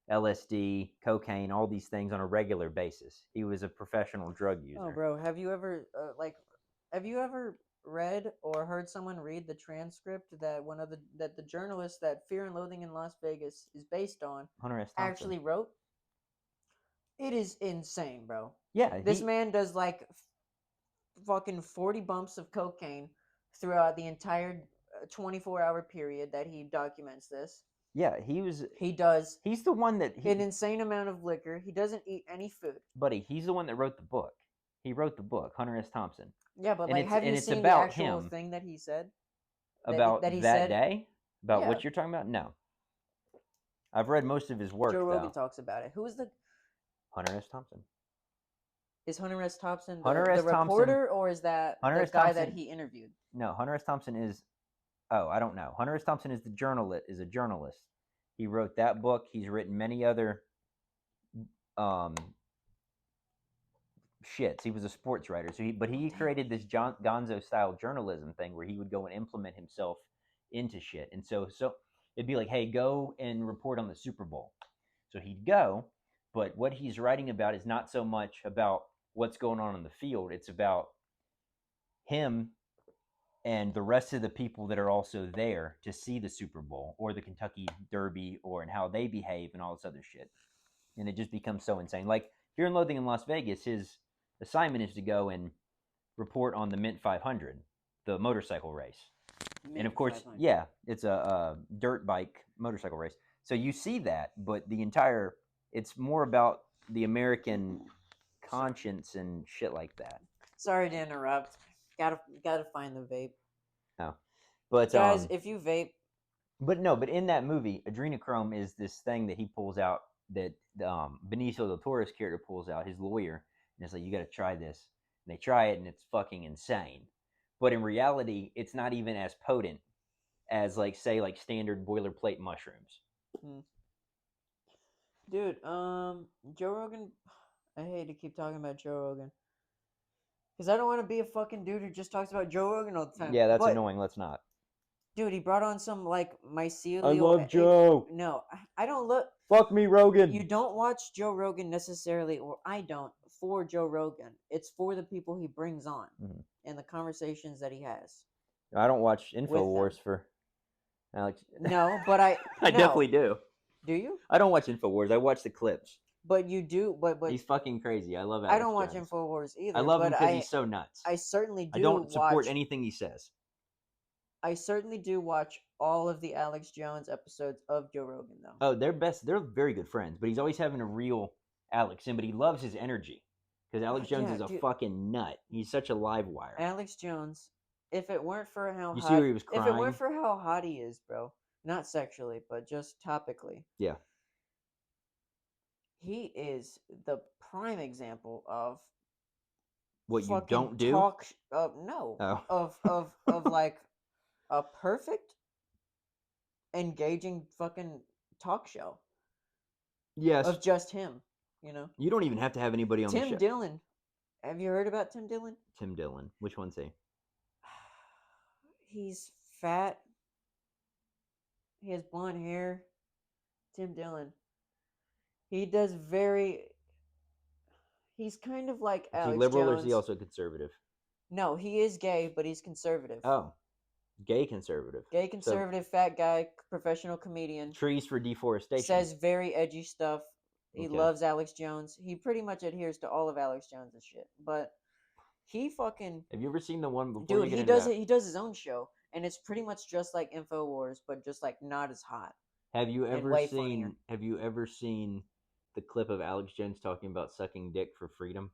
LSD, cocaine, all these things on a regular basis. He was a professional drug user. Oh, bro, have you ever read or heard someone read the transcript that the journalist that Fear and Loathing in Las Vegas is based on Hunter S. Thompson actually wrote? It is insane, bro. Yeah, this man does like fucking 40 bumps of cocaine throughout the entire 24-hour period that he documents this. Yeah, he was. He does He's the one that an insane amount of liquor. He doesn't eat any food. buddy. He's the one that wrote the book. He wrote the book, Hunter S. Thompson. Yeah, but And like, it's- have and you it's seen the about actual him. thing that he said? About that he that said? day? About Yeah. what you're talking about? No. I've read most of his work, Joe Rogan though. talks about it. Who is the Hunter S. Thompson. is Hunter S. Thompson the, Hunter the S. Thompson- reporter, or is that Hunter the S. guy that Thompson- he interviewed? No, Hunter S. Thompson is. Oh, I don't know. Hunter S. Thompson is the journalist. Is a journalist. He wrote that book. He's written many other shits. He was a sports writer. So he created this Gonzo style journalism thing where he would go and implement himself into shit. And so it'd be like, hey, go and report on the Super Bowl. So he'd go, but what he's writing about is not so much about what's going on in the field. It's about him and the rest of the people that are also there to see the Super Bowl or the Kentucky Derby and how they behave and all this other shit. And it just becomes so insane. Like Fear and Loathing in Las Vegas, his assignment is to go and report on the Mint 500, the motorcycle race. And of course, 500. yeah, it's a dirt bike motorcycle race. So you see that, but it's more about the American conscience and shit like that. Sorry to interrupt. Gotta find the vape. No, but Guys, if you vape, but in that movie, adrenochrome is this thing that he pulls out that Benicio del Toro's character pulls out, his lawyer, and it's like, you got to try this. And they try it, and it's fucking insane. But in reality, it's not even as potent as say standard boilerplate mushrooms. dude. Joe Rogan. I hate to keep talking about Joe Rogan because I don't want to be a fucking dude who just talks about Joe Rogan all the time. Yeah, that's annoying. Let's not. Dude, he brought on some mycelial. I love Joe. No, I don't look. Fuck me, Rogan. You don't watch Joe Rogan necessarily, or I don't, for Joe Rogan. It's for the people he brings on and the conversations that he has. I don't watch InfoWars for Alex. No, but I definitely do. Do you? I don't watch InfoWars. I watch the clips. But you do, but he's fucking crazy. I love Alex I don't watch Jones. InfoWars either. I love him but because he's so nuts. I certainly do. I don't support watch, anything he says. I certainly do watch all of the Alex Jones episodes of Joe Rogan, though. Oh, they're very good friends. But he's always having a real Alex in. But he loves his energy because Alex Jones is a fucking nut. He's such a live wire. Alex Jones. If it weren't for how see where he was crying? If it weren't for how hot he is, bro, not sexually, but just topically. Yeah. He is the prime example of what you don't do. No. Oh. Of like a perfect, engaging fucking talk show. Yes. Of just him, you know. You don't even have to have anybody on the show. Tim Dillon. Have you heard about Tim Dillon? Tim Dillon. Which one's he? He's fat. He has blonde hair. Tim Dillon. He does he's kind of like Alex Jones. Is he liberal or is he also conservative? No, he is gay, but he's conservative. Oh. Gay conservative. Gay conservative, fat guy, professional comedian. Trees for deforestation. Says very edgy stuff. He loves Alex Jones. He pretty much adheres to all of Alex Jones' shit. But he fucking... Have you ever seen the one before? Dude, he does his own show. And it's pretty much just like InfoWars, but just like not as hot. Have you ever seen the clip of Alex Jones talking about sucking dick for freedom?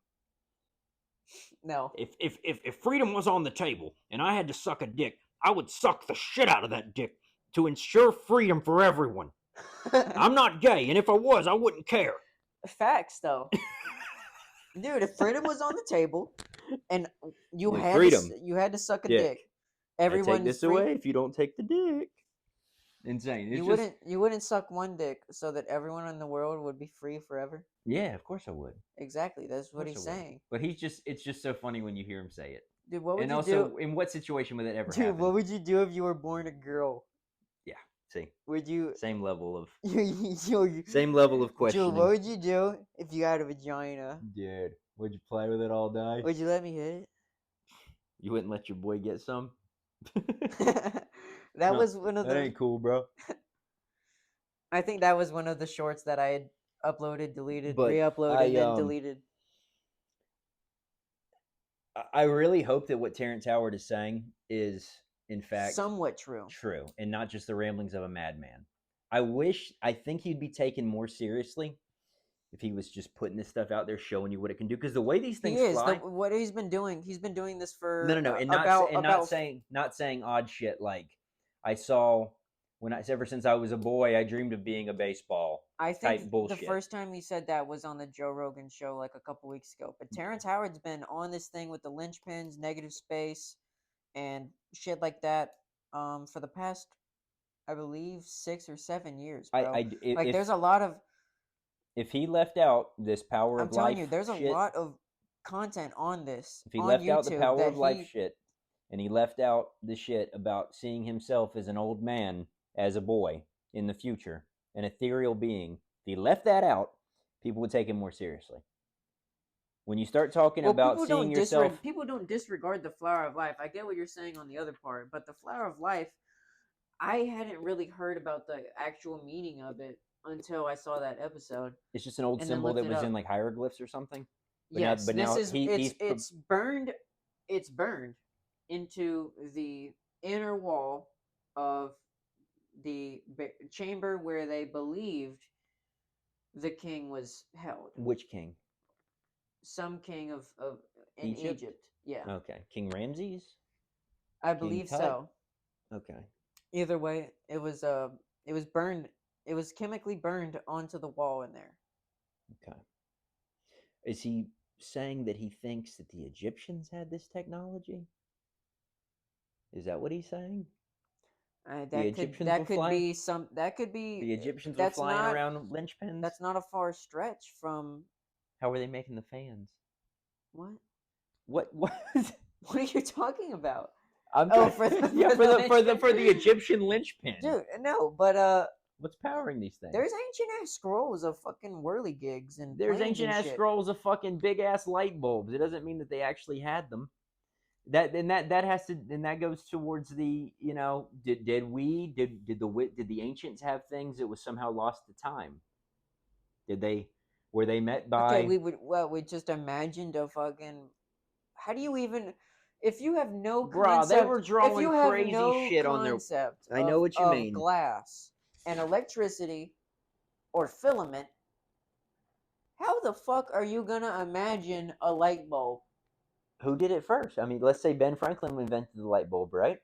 No. If freedom was on the table and I had to suck a dick, I would suck the shit out of that dick to ensure freedom for everyone. I'm not gay, and if I was, I wouldn't care. Facts, though. Dude, if freedom was on the table and you had to suck a dick, everyone take this away if you don't take the dick. Insane. You wouldn't suck one dick so that everyone in the world would be free forever? Yeah, of course I would. Exactly. That's what he's saying. But it's just so funny when you hear him say it. Dude, what would and you also, do? in what situation would that ever happen? Dude, what would you do if you were born a girl? Yeah, see. Would you... Same level of... Dude, same level of questioning. Dude, what would you do if you had a vagina? Dude, would you play with it all day? Would you let me hit it? You wouldn't let your boy get some? That was one of the... That ain't cool, bro. I think that was one of the shorts that I had uploaded, deleted, re-uploaded, and then deleted. I really hope that what Terrence Howard is saying is, in fact, somewhat true. true, and not just the ramblings of a madman. I think he'd be taken more seriously if he was just putting this stuff out there, showing you what it can do. Because the way these He things is fly, what he's been doing. He's been doing this for no, and about not saying odd shit like I saw ever since I was a boy, I dreamed of being a baseball I think type the bullshit. first time he said that was on the Joe Rogan show like a couple weeks ago. But Terrence Howard's been on this thing with the Lynchpins, negative space, and shit like that for the past, I believe, 6 or 7 years, bro. Like if, there's a lot of if he left out this power I'm of telling life you, there's a shit, lot of content on this if he on left out the YouTube power that of life he shit, and he left out the shit about seeing himself as an old man, as a boy in the future, an ethereal being, if he left that out, people would take him more seriously. When you start talking about seeing yourself, people don't disregard the flower of life. I get what you're saying on the other part, but the flower of life, I hadn't really heard about the actual meaning of it until I saw that episode. it's just an old and then symbol looked that it was up. in like hieroglyphs or something. Yes, but this now is he's it's burned. It's burned into the inner wall of the chamber where they believed the king was held. Which king? Some king of in Egypt. Yeah. Okay, King Ramses. I believe so. Okay. Either way, it was burned. It was chemically burned onto the wall in there. Okay. Is he saying that he thinks that the Egyptians had this technology? Is that what he's saying? That could be some. That could be. The Egyptians were That's flying not around linchpins. That's not a far stretch from. How were they making the fans? What? What? What are you talking about? For the Egyptian linchpin. Dude, no, but what's powering these things? there's ancient ass scrolls of fucking whirligigs and there's ancient ass scrolls of fucking big ass light bulbs. It doesn't mean that they actually had them. That goes towards the, did the ancients have things that was somehow lost to time? Were they met by? Okay, we just imagined a fucking. How do you even? If you have no concept, they were drawing crazy shit on their. I know what you mean. Glass and electricity, or filament. How the fuck are you gonna imagine a light bulb? Who did it first? I mean, let's say Ben Franklin invented the light bulb, right?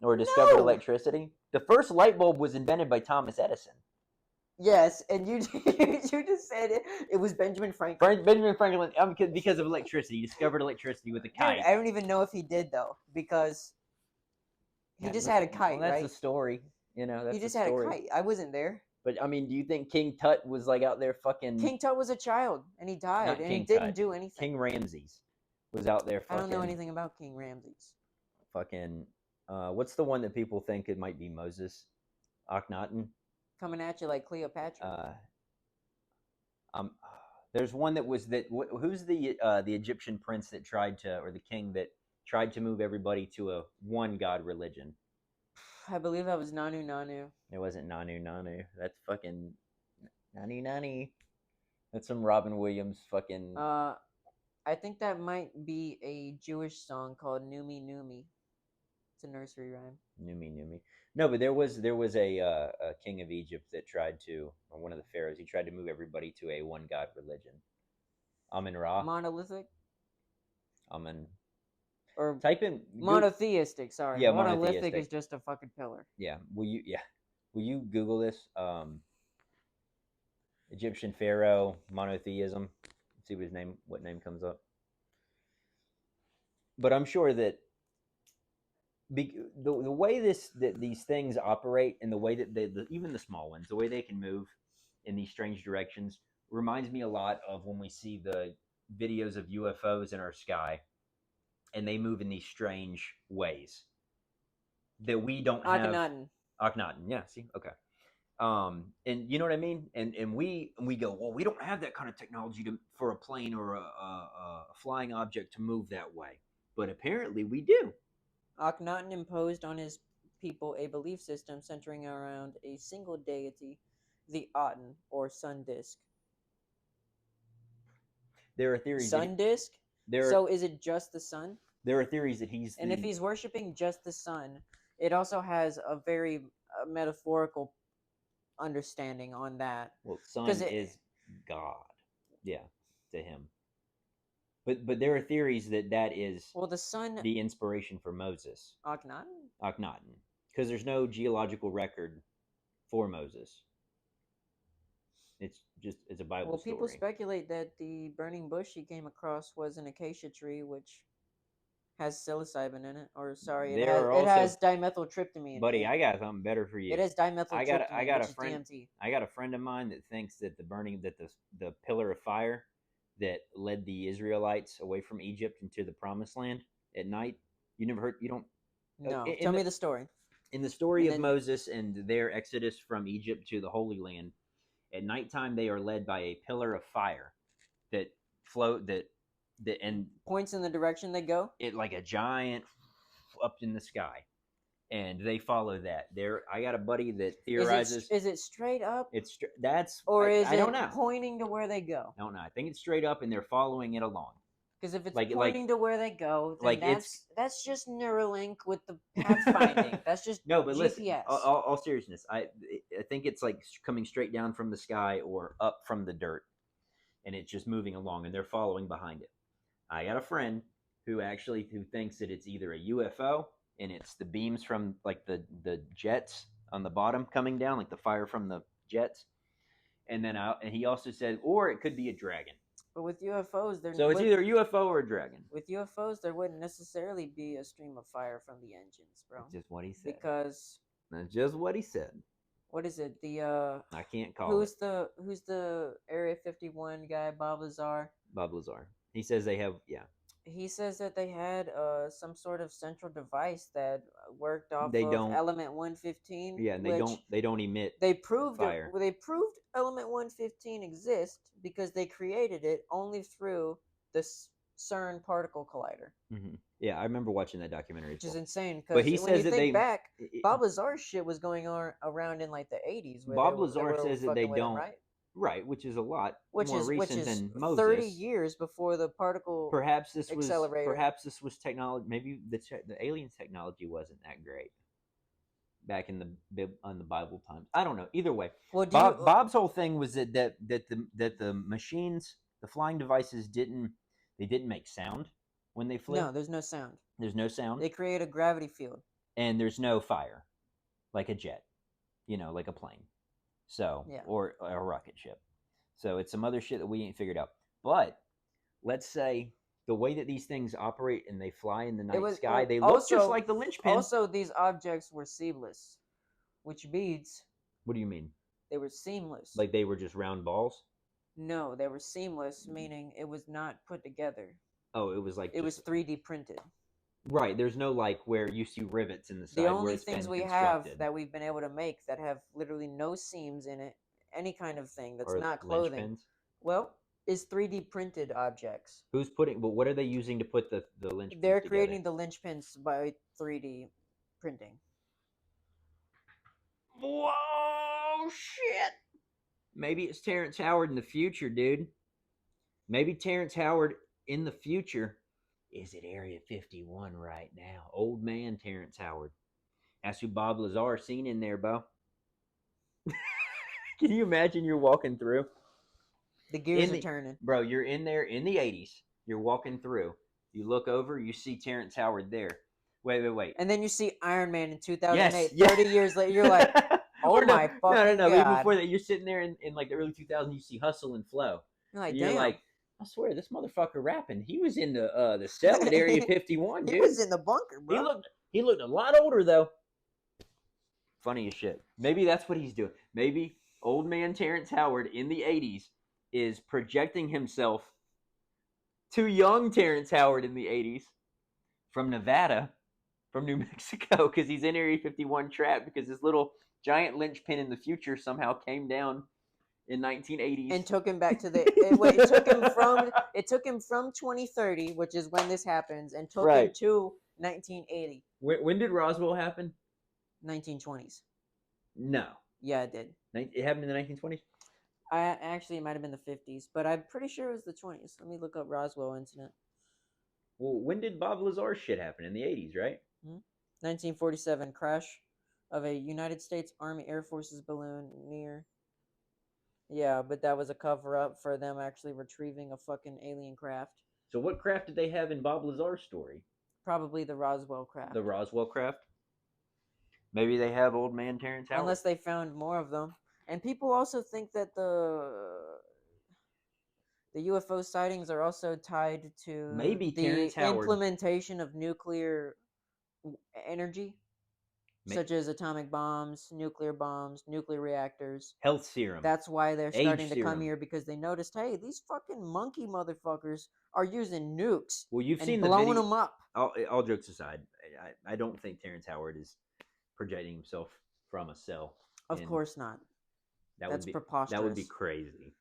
Or discovered electricity. The first light bulb was invented by Thomas Edison. Yes, and you just said it was Benjamin Franklin. Benjamin Franklin, because of electricity. He discovered electricity with a kite. Dude, I don't even know if he did, though, because he just had a kite, well, that's right? the story. That's he just the had story. a kite. I wasn't there. But, I mean, do you think King Tut was, like, out there fucking... King Tut was a child, and he died, and he didn't do anything. King Ramses was out there fucking... I don't know anything about King Ramses. Fucking... what's the one that people think it might be Moses? Akhenaten? Coming at you like Cleopatra. There's one that was that. Who's the Egyptian prince that tried to, or the king that tried to move everybody to a one god religion? I believe that was Nanu Nanu. It wasn't Nanu Nanu. That's fucking Nani Nani. That's some Robin Williams fucking. I think that might be a Jewish song called Numi Numi. It's a nursery rhyme. Numi Numi. No, but there was a king of Egypt that tried to, or one of the pharaohs. He tried to move everybody to a one god religion. Amun Ra. Monolithic. Amun. Or type in monotheistic. Sorry. Yeah, monolithic is just a fucking pillar. Yeah. Will you Google this? Egyptian pharaoh monotheism. See what name comes up. But I'm sure that the way these things operate, and the way that even the small ones, the way they can move in these strange directions, reminds me a lot of when we see the videos of UFOs in our sky, and they move in these strange ways that we don't have. Akhenaten, yeah. See, okay. And you know what I mean? And we go, well, we don't have that kind of technology for a plane or a flying object to move that way, but apparently we do. Akhenaten imposed on his people a belief system centering around a single deity, the Aten, or sun disk. There are theories. Sun disk? So is it just the sun? there are theories that he's And if he's worshiping just the sun, it also has a very metaphorical understanding on that. well, sun 'Cause is God, yeah, to him. But there are theories that that is Well, the sun, the inspiration for Moses, Akhenaten. Akhenaten, because there's no geological record for Moses. It's a Bible Well, people story. speculate that the burning bush he came across was an acacia tree, which has psilocybin in it. Or sorry, There are it also, has dimethyltryptamine. buddy, I got something better for you. It has dimethyltryptamine, I got a which friend. is DMT. I got a friend of mine that thinks that the pillar of fire that led the Israelites away from Egypt into the Promised Land at night. You never heard? You don't? No, in tell the, me the story. In the story And of then- Moses and their exodus from Egypt to the Holy Land, at nighttime they are led by a pillar of fire that float that and Points in the direction they go. it like a giant up in the sky, and they follow that. There, I got a buddy that theorizes. Is it straight up? It's that's Or is I don't it know. pointing to where they go? I don't know. I think it's straight up, and they're following it along. Because if it's Like- pointing to where they go, then like that's just Neuralink with the pathfinding. That's just No, but GPS. listen, all seriousness, I think it's like coming straight down from the sky or up from the dirt, and it's just moving along, and they're following behind it. I got a friend who thinks that it's either a UFO, and it's the beams from like the jets on the bottom coming down, like the fire from the jets, and then and he also said, or it could be a dragon. But with UFOs, So it's either a UFO or a dragon. with UFOs, there wouldn't necessarily be a stream of fire from the engines, bro. That's just what he said. Because That's just what he said. what is it? The I can't call who's it. the Area 51 guy, Bob Lazar? Bob Lazar. He says they have, yeah. He says that they had some sort of central device that worked off They of don't- element 115. Yeah, and which they don't emit. they proved fire. they proved element 115 exists because they created it only through the CERN particle collider, Yeah, I remember watching that documentary. which is insane. But Because he when says you that think they back, Bob Lazar's shit was going on around in like the 80s. Where Bob they were Lazar says that they fucking with him, don't- right? Right, which is a lot Which more is recent than Moses. 30 years before the particle. Perhaps this accelerator. was technology. Maybe the aliens technology wasn't that great back in on the Bible times. I don't know. Either way, Well, Bob's whole thing was that the machines, the flying devices didn't make sound when they flew. no, there's no sound. There's no sound, They create a gravity field. and there's no fire, like a jet, like a plane. So, Yeah. or a rocket ship. So it's some other shit that we ain't figured out. But let's say the way that these things operate and they fly in the night sky, they look just like the Lynchpins. Also, these objects were seamless, which means What do you mean? they were seamless. Like they were just round balls? No, they were seamless, meaning it was not put together. Oh, it was like It was 3D printed. right. There's no like where you see rivets in the side. The where only it's things been we have constructed. that we've been able to make that have literally no seams in it, any kind of thing that's Or not clothing, Lynchpins. well, is 3D printed objects. Who's putting? But what are they using to put the Lynchpins? They're together? creating the Lynchpins by 3D printing. Whoa, shit! Maybe it's Terrence Howard in the future, dude. Maybe Terrence Howard in the future is at Area 51 right now. Old man Terrence Howard. That's who Bob Lazar seen in there, Bo. Can you imagine you're walking through? The gears are turning. Bro, you're in there in the 80s. You're walking through. You look over, you see Terrence Howard there. Wait. And then you see Iron Man in 2008. Yes, 30 years later, you're like, oh Or no, my fucking No. God. Even before that, you're sitting there in like the early 2000s, you see Hustle and Flow. You're like, You're damn. like, I swear, this motherfucker rapping. He was in the cell at Area 51, dude. he was in the bunker, bro. He looked a lot older though. Funny as shit. Maybe that's what he's doing. Maybe old man Terrence Howard in the 80s is projecting himself to young Terrence Howard in the 80s from Nevada, from New Mexico, because he's in Area 51 trapped because this little giant linchpin in the future somehow came down in 1980s And took him back to the. It took him from 2030, which is when this happens, and took him Right. to 1980, When did Roswell happen? 1920s. No. Yeah, it did. It happened in the 1920s? Actually, it might have been the 50s, but I'm pretty sure it was the 20s. Let me look up Roswell incident. Well, when did Bob Lazar shit happen? In the 80s, right? 1947 crash of a United States Army Air Forces balloon near. Yeah, but that was a cover up for them actually retrieving a fucking alien craft. So what craft did they have in Bob Lazar's story? Probably the Roswell craft. The Roswell craft? Maybe they have old man Terrence Howard. Unless they found more of them. And people also think that the UFO sightings are also tied to Maybe the Terrence Howard. implementation of nuclear energy, such as atomic bombs, nuclear reactors. Health serum. That's why they're Age starting to come serum. here, because they noticed, hey, these fucking monkey motherfuckers are using nukes Well, you've and seen blowing the video. them up. All jokes aside, I don't think Terrence Howard is projecting himself from a cell. Of course not. That's preposterous. That would be crazy.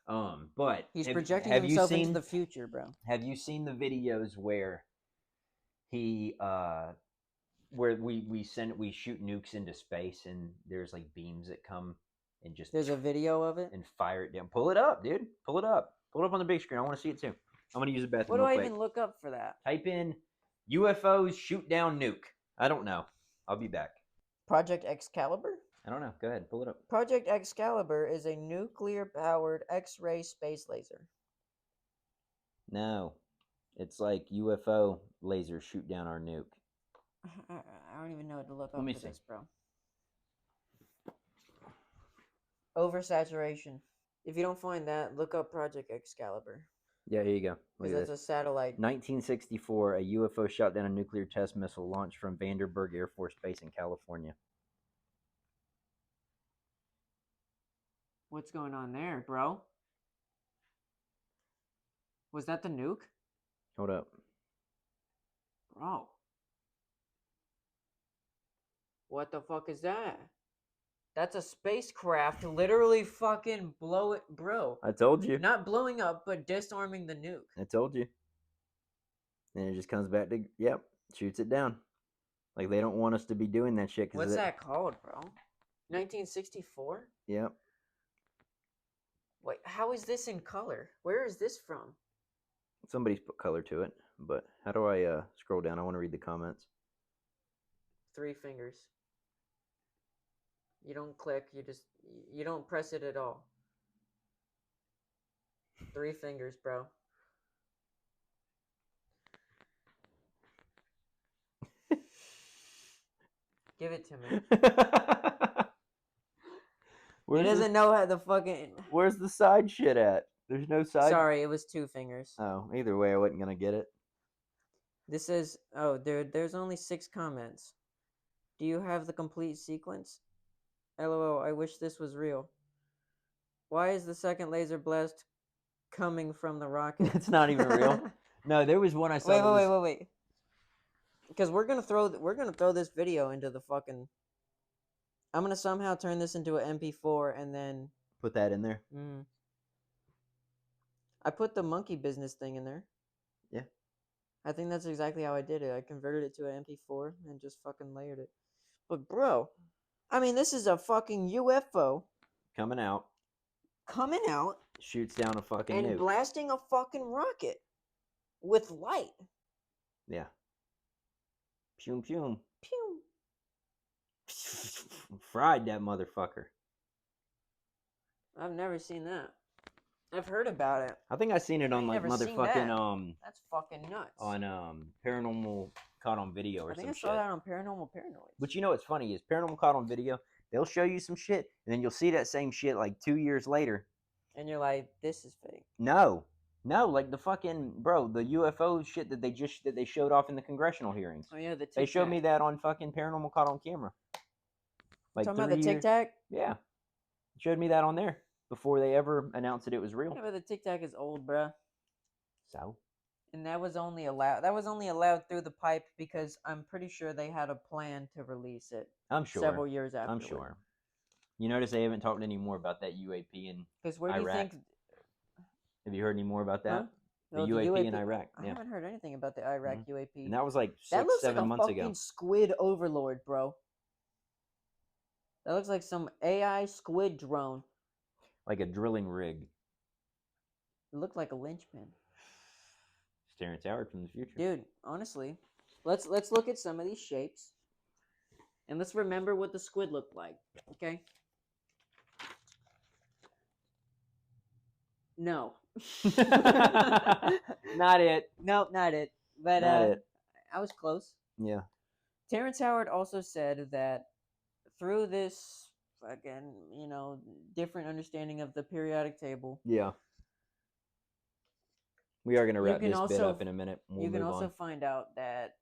But he's projecting himself into the future, bro. Have you seen the videos where he where we shoot nukes into space and there's like beams that come and just there's a video of it and fire it down. Pull it up, dude. Pull it up on the big screen. I want to see it too. I'm gonna use the bathroom. What do I even look up for that? Type in UFOs shoot down nuke. I don't know. I'll be back. Project Excalibur? I don't know. Go ahead, pull it up. Project Excalibur is a nuclear-powered X-ray space laser. No, it's like UFO lasers shoot down our nuke. I don't even know what to look up Let me for see. this, bro. Oversaturation. If you don't find that, look up Project Excalibur. Yeah, here you go. Because that's a satellite. 1964, a UFO shot down a nuclear test missile launched from Vandenberg Air Force Base in California. What's going on there, bro? Was that the nuke? Hold up. Bro. What the fuck is that? That's a spacecraft literally fucking blow it, bro. I told you. Not blowing up, but disarming the nuke. I told you. And it just comes back to, yep, shoots it down. Like, they don't want us to be doing that shit. What's that called, bro? 1964? Yep. Wait, how is this in color? Where is this from? Somebody's put color to it. But how do I scroll down? I want to read the comments. 3 fingers. You don't click, you don't press it at all. 3 fingers, bro. Give it to me. He doesn't know how the fucking... Where's the side shit at? There's no side. Sorry, it was 2 fingers. Oh, either way, I wasn't going to get it. This is... Oh, there's only 6 comments. Do you have the complete sequence? LOL, I wish this was real. Why is the second laser blast coming from the rocket? It's not even real. No, there was one I saw. Wait. Because we're gonna throw this video into the fucking... I'm gonna somehow turn this into an MP4 and then... Put that in there? I put the monkey business thing in there. Yeah. I think that's exactly how I did it. I converted it to an MP4 and just fucking layered it. But bro, I mean, this is a fucking UFO. Coming out. Shoots down a fucking and nuke. Blasting a fucking rocket. With light. Yeah. Pew pew. Pew. Fried that motherfucker. I've never seen that. I've heard about it. I think I seen it on like motherfucking That's fucking nuts. On Paranormal Caught on Video or some shit. I think I saw that on Paranormal Paranoid. But you know what's funny is Paranormal Caught on Video, they'll show you some shit and then you'll see that same shit like 2 years later. And you're like, this is fake. No, like the fucking the UFO shit that they showed off in the congressional hearings. Oh yeah, they showed me that on fucking Paranormal Caught on Camera. Like talking about the Tic Tac? Yeah, showed me that on there before they ever announced that it was real. Yeah, but the Tic Tac is old, bruh. So. And that was only allowed through the pipe because I'm pretty sure they had a plan to release it. I'm sure. Several years after. I'm sure. You notice they haven't talked any more about that UAP in Because where do Iraq. you think? Have you heard any more about that? Huh? The UAP in Iraq. I haven't heard anything about the Iraq UAP. And that was like 6-7 months ago. That looks like a fucking squid overlord, bro. That looks like some AI squid drone. Like a drilling rig. It looked like a linchpin. Terrence Howard from the future. Dude, honestly, let's look at some of these shapes, and let's remember what the squid looked like. Okay. No. Not it. Nope, not it. But Not it. I was close. Yeah. Terrence Howard also said that through this fucking, different understanding of the periodic table, Yeah. We are going to You wrap can this bit also- up in a minute. We'll you can move also on. find out that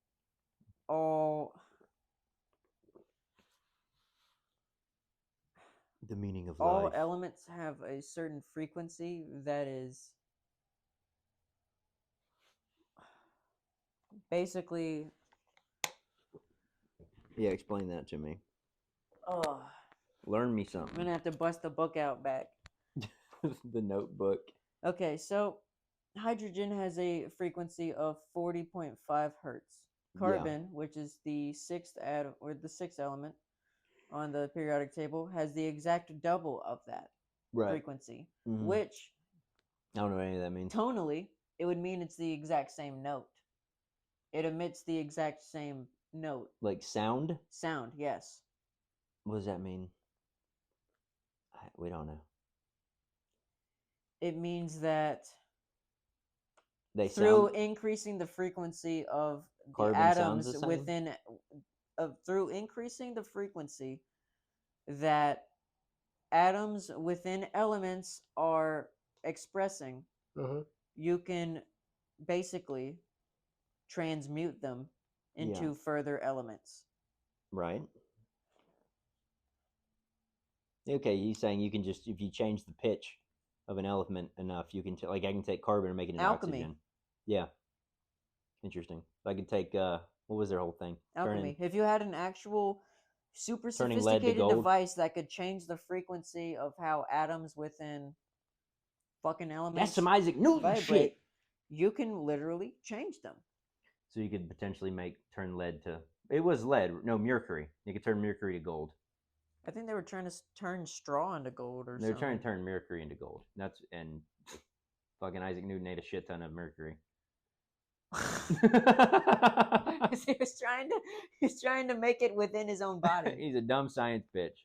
all The meaning of all life. elements have a certain frequency that is basically Yeah, explain that to me. oh, Learn me I'm something. gonna have to bust the book out back. The Notebook. Okay, so hydrogen has a frequency of 40.5 hertz. Carbon, which is the sixth atom or the sixth element on the periodic table, has the exact double of that Right. frequency, Mhm. which I don't know what any of that means. tonally it would mean it's the exact same note. It emits the exact same note. Like sound? Sound, yes. What does that mean? We don't know. It means that They through sound. increasing the frequency of the Carbon sounds atoms the same? within through increasing the frequency that atoms within elements are expressing, you can basically transmute them into further elements. Right. Okay, he's saying you can just, if you change the pitch of an element enough, you can, like, I can take carbon and make it into Alchemy. oxygen. Yeah. Interesting. I could take, what was their whole thing? Alchemy. If you had an actual super Turning lead to sophisticated gold? device that could change the frequency of how atoms within fucking elements That's some Isaac Newton vibrate, shit. you can literally change them. So you could potentially turn lead to, it was lead, no, mercury. You could turn mercury to gold. I think they were trying to turn straw into gold or They're something. trying to turn mercury into gold. And fucking Isaac Newton ate a shit ton of mercury. he was trying to make it within his own body. He's a dumb science bitch.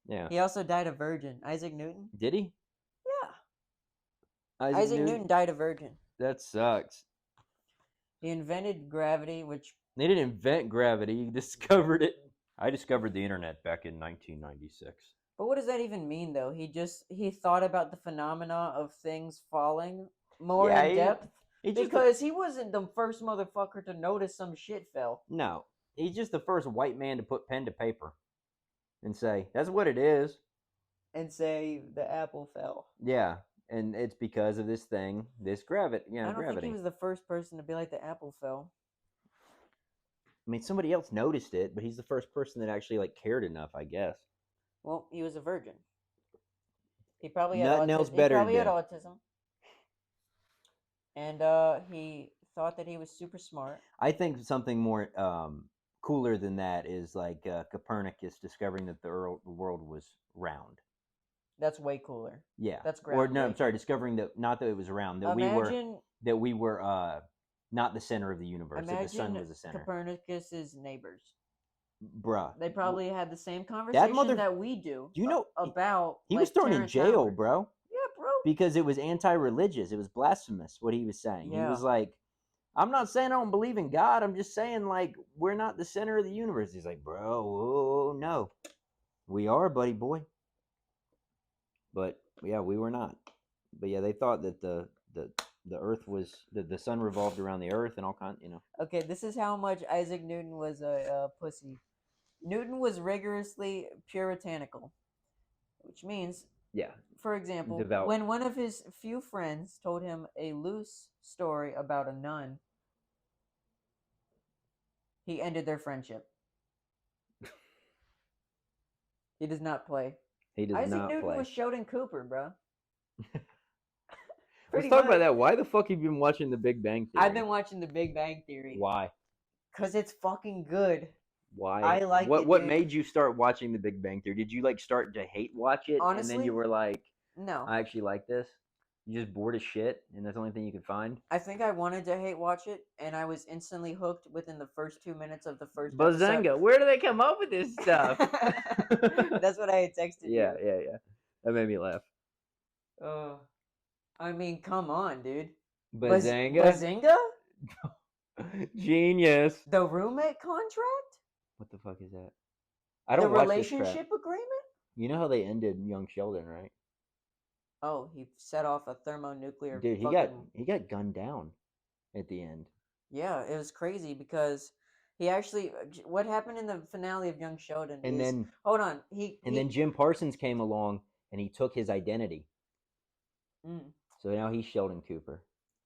Yeah. He also died a virgin. Isaac Newton? Did he? Yeah. Isaac Newton died a virgin. That sucks. He invented gravity, which... They didn't invent gravity. He discovered it. I discovered the internet back in 1996. But what does that even mean, though? He thought about the phenomena of things falling more in depth? Because he wasn't the first motherfucker to notice some shit fell. No. He's just the first white man to put pen to paper and say, that's what it is. And say, the apple fell. Yeah. And it's because of this thing, this gravity. I don't think he was the first person to be like, the apple fell. I mean, somebody else noticed it, but he's the first person that actually, like, cared enough, I guess. Well, he was a virgin. He probably had Nothing else better He probably to had do. autism. And he thought that he was super smart. I think something more cooler than that is like Copernicus discovering that the world was round. That's way cooler. Yeah. That's Or no, groundbreaking. I'm sorry, discovering that not that it was round, that we were not the center of the universe, that the sun was the center. Copernicus's neighbors. Bruh. They probably had the same conversation that we do. Do you know about he was thrown Terrence in jail, Howard. bro? Yeah, bro. Because it was anti-religious. It was blasphemous what he was saying. Yeah. He was like, I'm not saying I don't believe in God. I'm just saying, like, we're not the center of the universe. He's like, bro, whoa, no. We are, buddy boy. But, yeah, we were not. But, yeah, they thought that the earth was, that the sun revolved around the earth and all kinds, you know. Okay, this is how much Isaac Newton was a pussy. Newton was rigorously puritanical, which means... Yeah. For example, Devout. When one of his few friends told him a loose story about a nun, he ended their friendship. He does not play. He does Isaac not Newton play. was Sheldon Cooper, bro. Let's talk about that. Why the fuck have you been watching The Big Bang Theory? I've been watching The Big Bang Theory. Why? Because it's fucking good. Why? I like it. What made you start watching The Big Bang Theory? Did you like start to hate watch it, Honestly, and then you were like, no. I actually like this? You just bored as shit, and that's the only thing you could find. I think I wanted to hate watch it, and I was instantly hooked within the first 2 minutes of the first Bazinga! episode. Where do they come up with this stuff? That's what I had texted yeah, you. yeah. That made me laugh. I mean, come on, dude. Bazinga! Bazinga? Genius. The roommate contract? What the fuck is that? I don't The watch this crap. relationship agreement? You know how they ended young Sheldon, right? Oh, he set off a thermonuclear. Dude, he got gunned down at the end. Yeah, it was crazy because he actually. What happened in the finale of Young Sheldon? And then hold on, then Jim Parsons came along and he took his identity. Mm. So now he's Sheldon Cooper.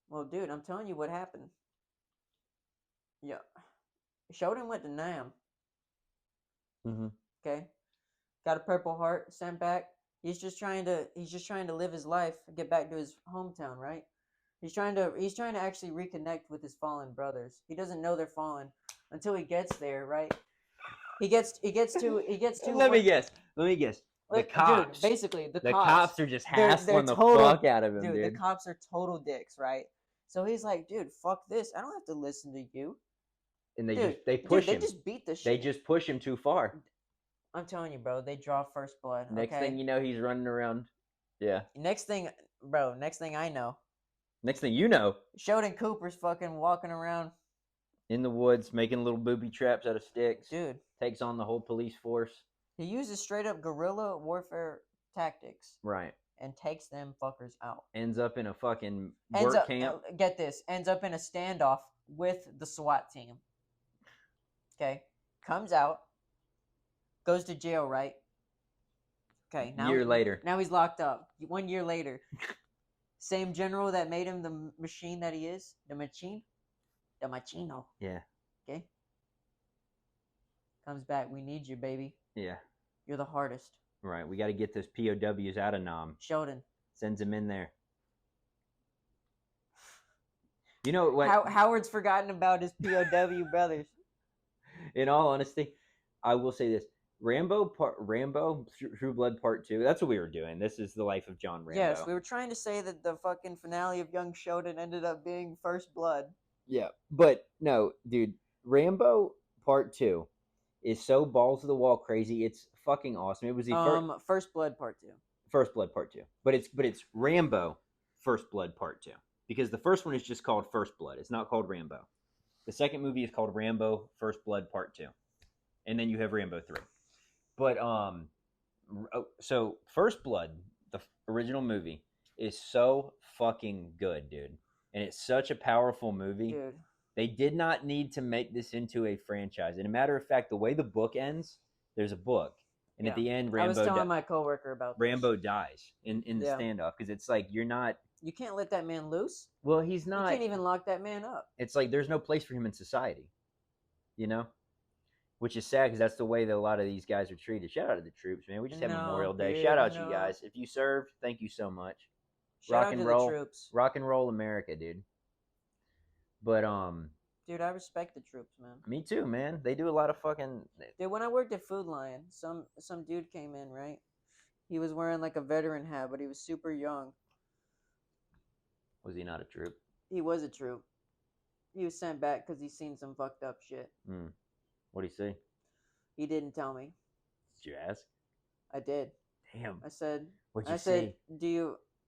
Well, dude, I'm telling you what happened. Yeah, Sheldon went to Nam. Mm-hmm. Okay, got a Purple Heart, sent back. He's just trying to live his life, get back to his hometown, right? He's trying to actually reconnect with his fallen brothers. He doesn't know they're fallen until he gets there, right? He gets to. Let me guess. The cops. Dude, basically, the cops are just hassling the total, fuck out of him, dude. The cops are total dicks, right? So he's like, dude, fuck this. I don't have to listen to you. And they push him. They just beat the shit. They just push him too far. I'm telling you, bro. They draw first blood. Next thing you know, he's running around. Yeah. Next thing I know. Next thing you know, Sheldon Cooper's fucking walking around in the woods making little booby traps out of sticks. Dude. Takes on the whole police force. He uses straight up guerrilla warfare tactics. Right. And takes them fuckers out. Ends up in a fucking work camp. Get this. Ends up in a standoff with the SWAT team. Okay. Comes out. Goes to jail, right? Okay. Year later. Now he's locked up. 1 year later. Same general that made him the machine that he is. The machine. The machino. Yeah. Okay. Comes back. We need you, baby. Yeah. You're the hardest. Right. We got to get those POWs out of Nam. Sheldon. Sends him in there. You know what? Howard's forgotten about his POW brothers. In all honesty, I will say this. Rambo, True Blood Part 2, that's what we were doing. This is the life of John Rambo. Yes, we were trying to say that the fucking finale of Young Sheldon ended up being First Blood. Yeah, but no, dude, Rambo Part 2 is so balls to the wall crazy. It's fucking awesome. It was the First Blood Part 2. First Blood Part 2. But it's Rambo First Blood Part 2. Because the first one is just called First Blood. It's not called Rambo. The second movie is called Rambo First Blood Part 2. And then you have Rambo 3. But so First Blood, the original movie, is so fucking good, dude. And it's such a powerful movie. Dude. They did not need to make this into a franchise. And a matter of fact, the way the book ends, there's a book. And at the end, Rambo I was telling my coworker about this. Rambo dies in the standoff. Because it's like, you're not... You can't let that man loose. Well, he's not... You can't even lock that man up. It's like, there's no place for him in society. You know? Which is sad because that's the way that a lot of these guys are treated. Shout out to the troops, man. We just had Memorial Day. Dude, Shout out you guys. If you served, thank you so much. Shout out to the troops. Rock and roll America, dude. But dude, I respect the troops, man. Me too, man. They do a lot of fucking... Dude, when I worked at Food Lion, some dude came in, right? He was wearing like a veteran hat, but he was super young. Was he not a troop? He was a troop. He was sent back because he seen some fucked up shit. What'd he say? He didn't tell me. Did you ask? I did. Damn. I said. What'd you say?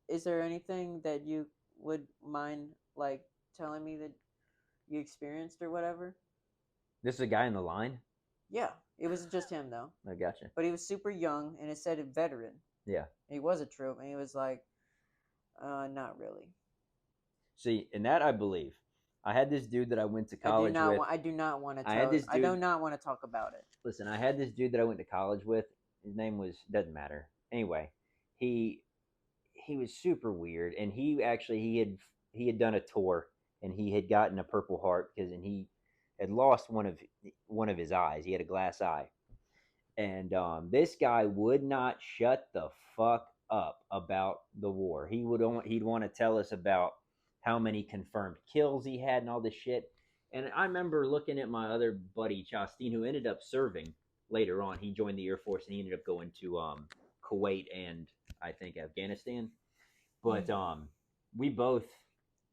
Is there anything that you would mind like telling me that you experienced or whatever? This is a guy in the line? Yeah. It was just him though. I gotcha. But he was super young and it said a veteran. Yeah. He was a troop and he was like, not really. See, and that I believe. I had this dude that I went to college with. I do not want to talk about it. Listen, I had this dude that I went to college with. His name doesn't matter. Anyway, he was super weird, and he had done a tour, and he had gotten a Purple Heart and he had lost one of his eyes. He had a glass eye, and this guy would not shut the fuck up about the war. He'd want to tell us about how many confirmed kills he had and all this shit. And I remember looking at my other buddy, Chasteen, who ended up serving later on. He joined the Air Force and he ended up going to Kuwait and I think Afghanistan. But we both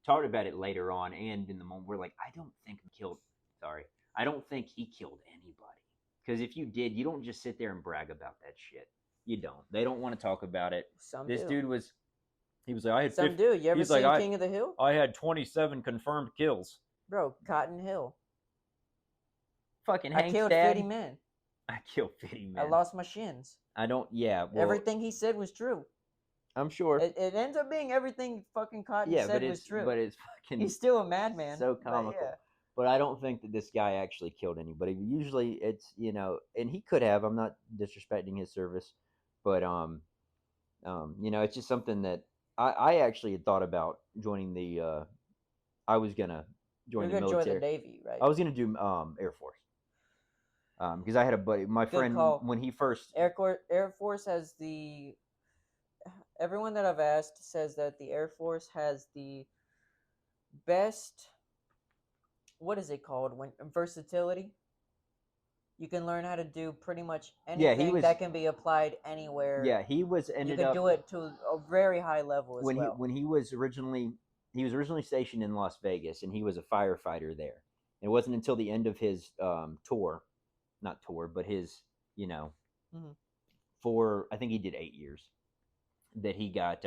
talked about it later on, and in the moment, we're like, I don't think he killed. Sorry, I don't think he killed anybody. Because if you did, you don't just sit there and brag about that shit. You don't. They don't want to talk about it. Some This do. dude was. He was like, I had. Some 50, do. You ever he's seen like, King of the Hill? I had 27 confirmed kills. Bro, Cotton Hill. Fucking I Hank's killed dad. 50 men. I killed 50 men. I lost my shins. I don't. Yeah. Well, Everything he said was true. I'm sure. It ends up being everything fucking Cotton said was true. But it's fucking. He's still a madman. So comical. But, yeah. But I don't think that this guy actually killed anybody. Usually, it's and he could have. I'm not disrespecting his service, but it's just something that I actually had thought about joining the. I was gonna join the military. Join the Navy, right? I was gonna do Air Force. Because I had a buddy, my friend, call. when he first Air Force has the. Everyone that I've asked says that the Air Force has the best. What is it called? When versatility. You can learn how to do pretty much anything that can be applied anywhere. Yeah, he was you can do it to a very high level as well. When he was originally stationed in Las Vegas, and he was a firefighter there. It wasn't until the end of his but his I think he did 8 years, that he got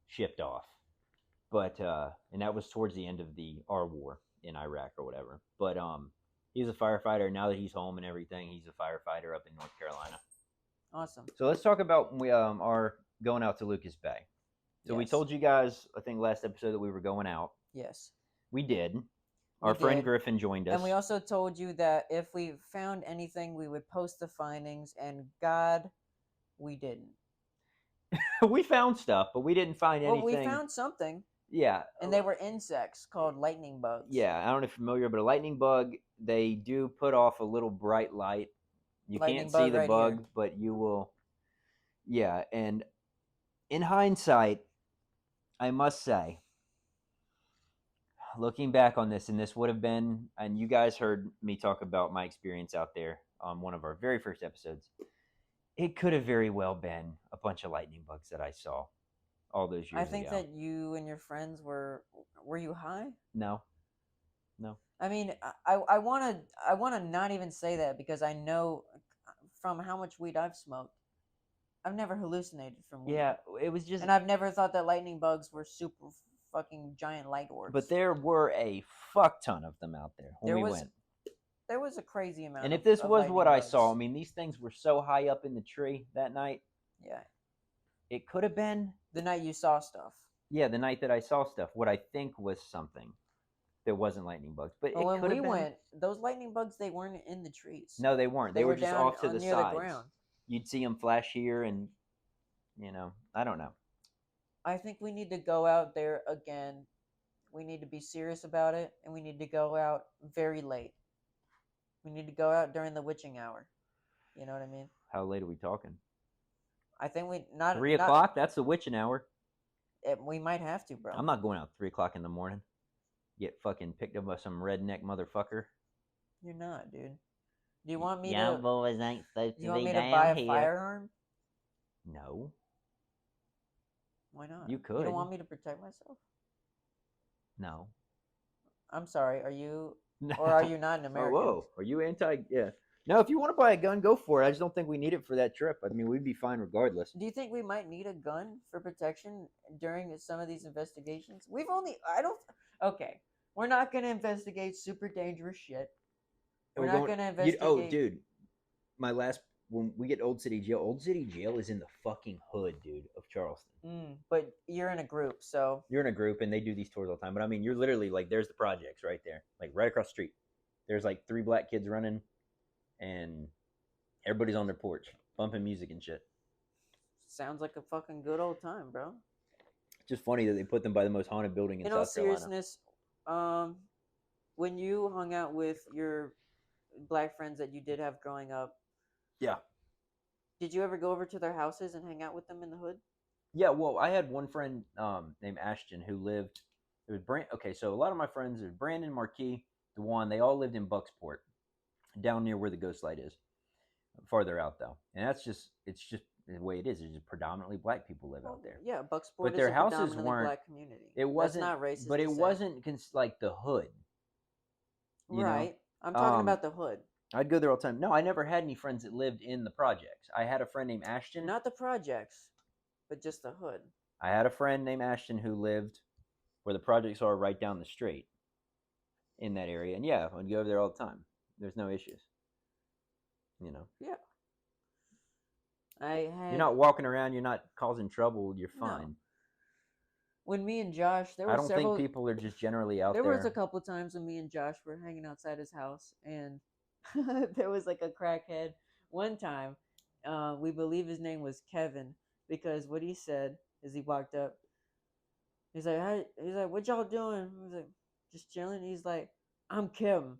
shipped off. But and that was towards the end of our war in Iraq or whatever. But he was a firefighter. Now that he's home and everything, he's a firefighter up in North Carolina. Awesome. So let's talk about our going out to Lucas Bay. So we told you guys, I think last episode, that we were going out. Yes. We did. Our friend Griffin joined us. And we also told you that if we found anything, we would post the findings, and God, we didn't. We found stuff, but we didn't find anything. Well, we found something. Yeah. And they were insects called lightning bugs. Yeah, I don't know if you're familiar, but a lightning bug, they do put off a little bright light. You can't see the bug, but you will. Yeah, and in hindsight, I must say, looking back on this, and this would have been, and you guys heard me talk about my experience out there on one of our very first episodes, it could have very well been a bunch of lightning bugs that I saw all those years ago. I think that you and your friends were you high? No. I mean, I want to not even say that, because I know from how much weed I've smoked, I've never hallucinated from weed. Yeah, it was just... And I've never thought that lightning bugs were super fucking giant light orbs. But there were a fuck ton of them out there when we went. There was a crazy amount. And if this was what bugs. I saw, I mean, these things were so high up in the tree that night. Yeah. It could have been... The night you saw stuff. Yeah, the night that I saw stuff. What I think was something. There wasn't lightning bugs. But when we went, those lightning bugs, they weren't in the trees. No, they weren't. They were just down off to the near sides. The ground. You'd see them flash here and, I don't know. I think we need to go out there again. We need to be serious about it, and we need to go out very late. We need to go out during the witching hour. You know what I mean? How late are we talking? I think 3 o'clock? That's the witching hour. We might have to, bro. I'm not going out 3 o'clock in the morning. Get fucking picked up by some redneck motherfucker. You're not, dude. Do you want me Young boys ain't supposed to be down here. You want me to buy a firearm? No. Why not? You could. You don't want me to protect myself? No. I'm sorry. Are you... Or are you not an American? Whoa. Are you anti... Yeah. No, if you want to buy a gun, go for it. I just don't think we need it for that trip. I mean, we'd be fine regardless. Do you think we might need a gun for protection during some of these investigations? Okay. We're not going to investigate super dangerous shit. We're not going to investigate... dude. When we get Old City Jail is in the fucking hood, dude, of Charleston. But you're in a group, so... You're in a group, and they do these tours all the time. But, I mean, you're literally, there's the projects right there. Right across the street. There's, 3 black kids running, and everybody's on their porch, bumping music and shit. Sounds like a fucking good old time, bro. It's just funny that they put them by the most haunted building in South Carolina. In all seriousness, when you hung out with your black friends that you did have growing up... Yeah. Did you ever go over to their houses and hang out with them in the hood? Yeah, well, I had one friend named Ashton who lived... Okay, so a lot of my friends, there's Brandon, Marquis, DeJuan, they all lived in Bucksport, down near where the Ghost Light is. Farther out, though. And it's the way it is. There's just predominantly black people live out there. Yeah, Bucksport But is their a houses predominantly weren't- black community. It wasn't, That's not racist. but to it say. wasn't like the hood. You know? Right. I'm talking about the hood. I'd go there all the time. No, I never had any friends that lived in the projects. I had a friend named Ashton. Not the projects, but just the hood. I had a friend named Ashton who lived where the projects are right down the street in that area. And yeah, I'd go over there all the time. There's no issues. You know? Yeah. You're not walking around, you're not causing trouble, you're fine. No. When me and Josh, there were I don't several... think people are just generally out there. There was a couple times when me and Josh were hanging outside his house, and there was like a crackhead. One time, we believe his name was Kevin, because what he said as he walked up, he's like, "Hey," he's like, "What y'all doing?" I was like, "Just chilling." He's like, "I'm Kim.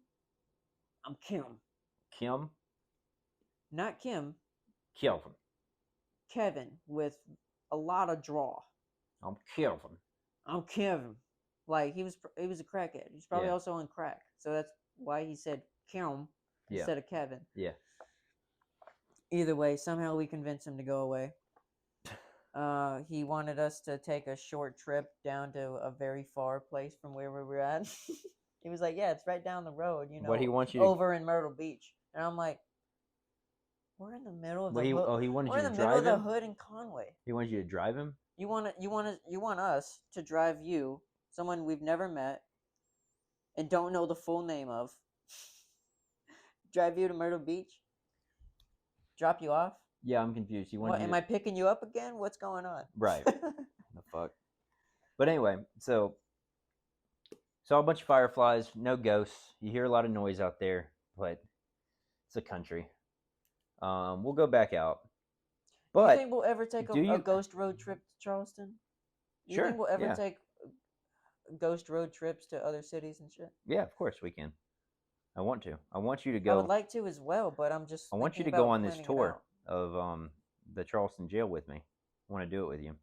I'm Kim." Kim? Not Kim. Kelvin. Kevin with a lot of draw. I'm Kelvin. I'm Kevin. Like he was a crackhead. He's probably Yeah. also on crack, so that's why he said Kim instead of Kevin. Yeah. Either way, somehow we convinced him to go away. He wanted us to take a short trip down to a very far place from where we were at. He was like, "Yeah, it's right down the road, you know." What he wants you over in Myrtle Beach, and I'm like, "We're in the middle of the hood. he wanted We're you in to the middle of drive the him? hood in Conway. He wanted you to drive him? You want us to drive you, someone we've never met and don't know the full name of, drive you to Myrtle Beach, drop you off? Yeah, I'm confused. He wanted What, you am to... I picking you up again? What's going on?" Right. The fuck. But anyway, so saw a bunch of fireflies, no ghosts. You hear a lot of noise out there, but it's a country. We'll go back out. But you think we'll ever take a ghost road trip to Charleston? You Sure, think we'll ever yeah. take ghost road trips to other cities and shit? Yeah, of course we can. I want to. I want you to I go. would like to as well, but I'm just I want you to thinking go about on this planning it tour out. of the Charleston jail with me. I want to do it with you.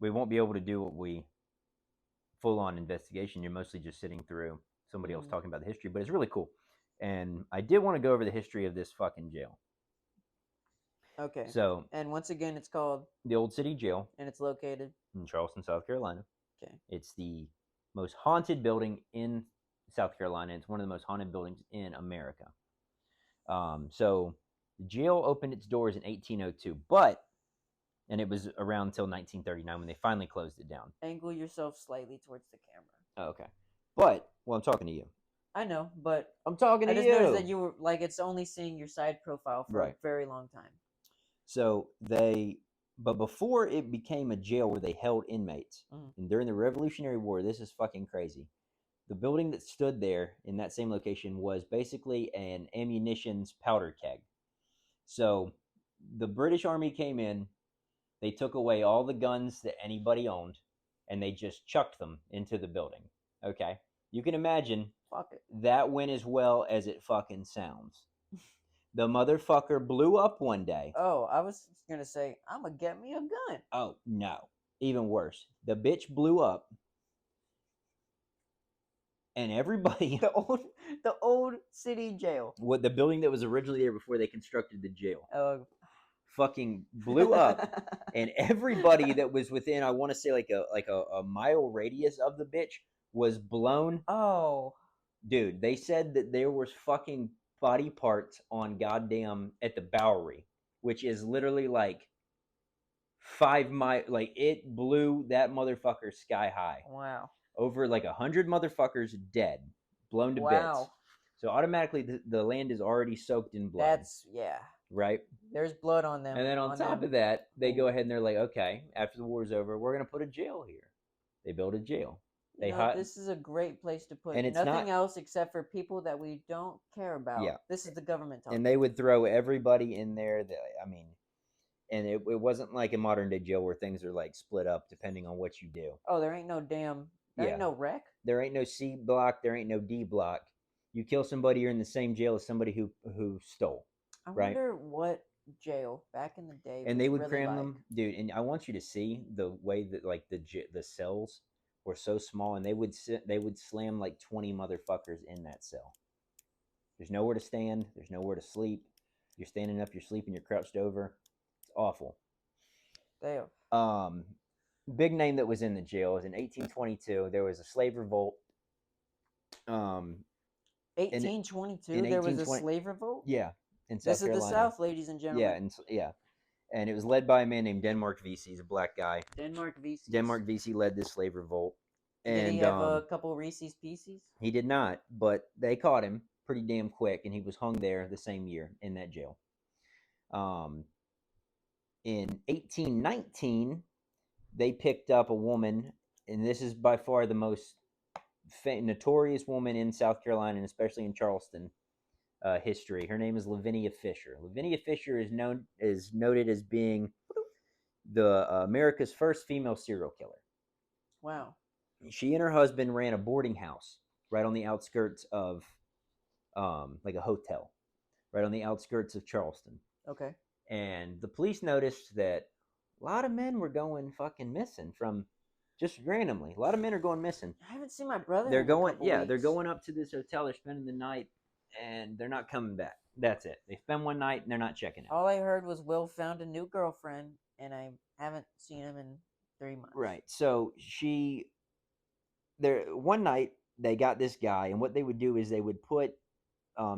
We won't be able to do what we full on investigation. You're mostly just sitting through somebody else talking about the history, but it's really cool. And I did want to go over the history of this fucking jail. Okay. So, and once again, it's called the Old City Jail, and it's located in Charleston, South Carolina. Okay. It's the most haunted building in South Carolina. It's one of the most haunted buildings in America. So the jail opened its doors in 1802, and it was around until 1939 when they finally closed it down. Angle yourself slightly towards the camera. Oh, okay. But, well, I'm talking to you. I know, but I'm talking to you. I just noticed that you were like, it's only seeing your side profile for a very long time. So but before it became a jail where they held inmates, and during the Revolutionary War, this is fucking crazy. The building that stood there in that same location was basically an ammunition's powder keg. So the British Army came in, they took away all the guns that anybody owned, and they just chucked them into the building. Okay? You can imagine that went as well as it fucking sounds. The motherfucker blew up one day. Oh, I was going to say, I'm going to get me a gun. Oh, no. Even worse. The bitch blew up. And everybody... The old city jail. What the building that was originally there before they constructed the jail. Oh. Fucking blew up. And everybody that was within, I want to say like a mile radius of the bitch was blown. Oh. Dude, they said that there was fucking body parts on goddamn at the Bowery, which is literally like 5 miles. Like it blew that motherfucker sky high. Wow. Over like 100 motherfuckers dead, blown to bits. So automatically the land is already soaked in blood. Yeah. Right? There's blood on them. And then on top of that, they go ahead and they're like, okay, after the war's over, we're going to put a jail here. They build a jail. This is a great place to put nothing else except for people that we don't care about. Yeah. This is the government talking. And they would throw everybody in there. And it wasn't like a modern day jail where things are like split up depending on what you do. Oh, there ain't no ain't no rec. There ain't no C block. There ain't no D block. You kill somebody, you're in the same jail as somebody who stole. I wonder what jail back in the day. And they would cram them, dude. And I want you to see the way that like the cells were so small, and they would slam like 20 motherfuckers in that cell. There's nowhere to stand. There's nowhere to sleep. You're standing up. You're sleeping. You're crouched over. It's awful. Damn. Big name that was in the jail is in 1822. There was a slave revolt. In 1822, there was a 1820 slave revolt. yeah, in This South is the Carolina. South, ladies and Yeah, gentlemen. and it was led by a man named Denmark Vesey. He's a black guy. Denmark Vesey. Denmark Vesey led this slave revolt. Did he And have a couple Reese's Pieces? he did not, but they caught him pretty damn quick, and he was hung there the same year in that jail. In 1819, they picked up a woman, and this is by far the most notorious woman in South Carolina, and especially in Charleston history. Her name is Lavinia Fisher. Lavinia Fisher is noted as being the America's first female serial killer. Wow. She and her husband ran a boarding house right on the outskirts of, like a hotel, right on the outskirts of Charleston. Okay. And the police noticed that a lot of men were going fucking missing from just randomly. A lot of men are going missing. I haven't seen my brother. They're in a going, couple yeah, weeks. they're going up to this hotel. They're spending the night, and they're not coming back. That's it. They spend one night and they're not checking out. All I heard was Will found a new girlfriend, and I haven't seen him in 3 months. Right. So one night they got this guy, and what they would do is they would put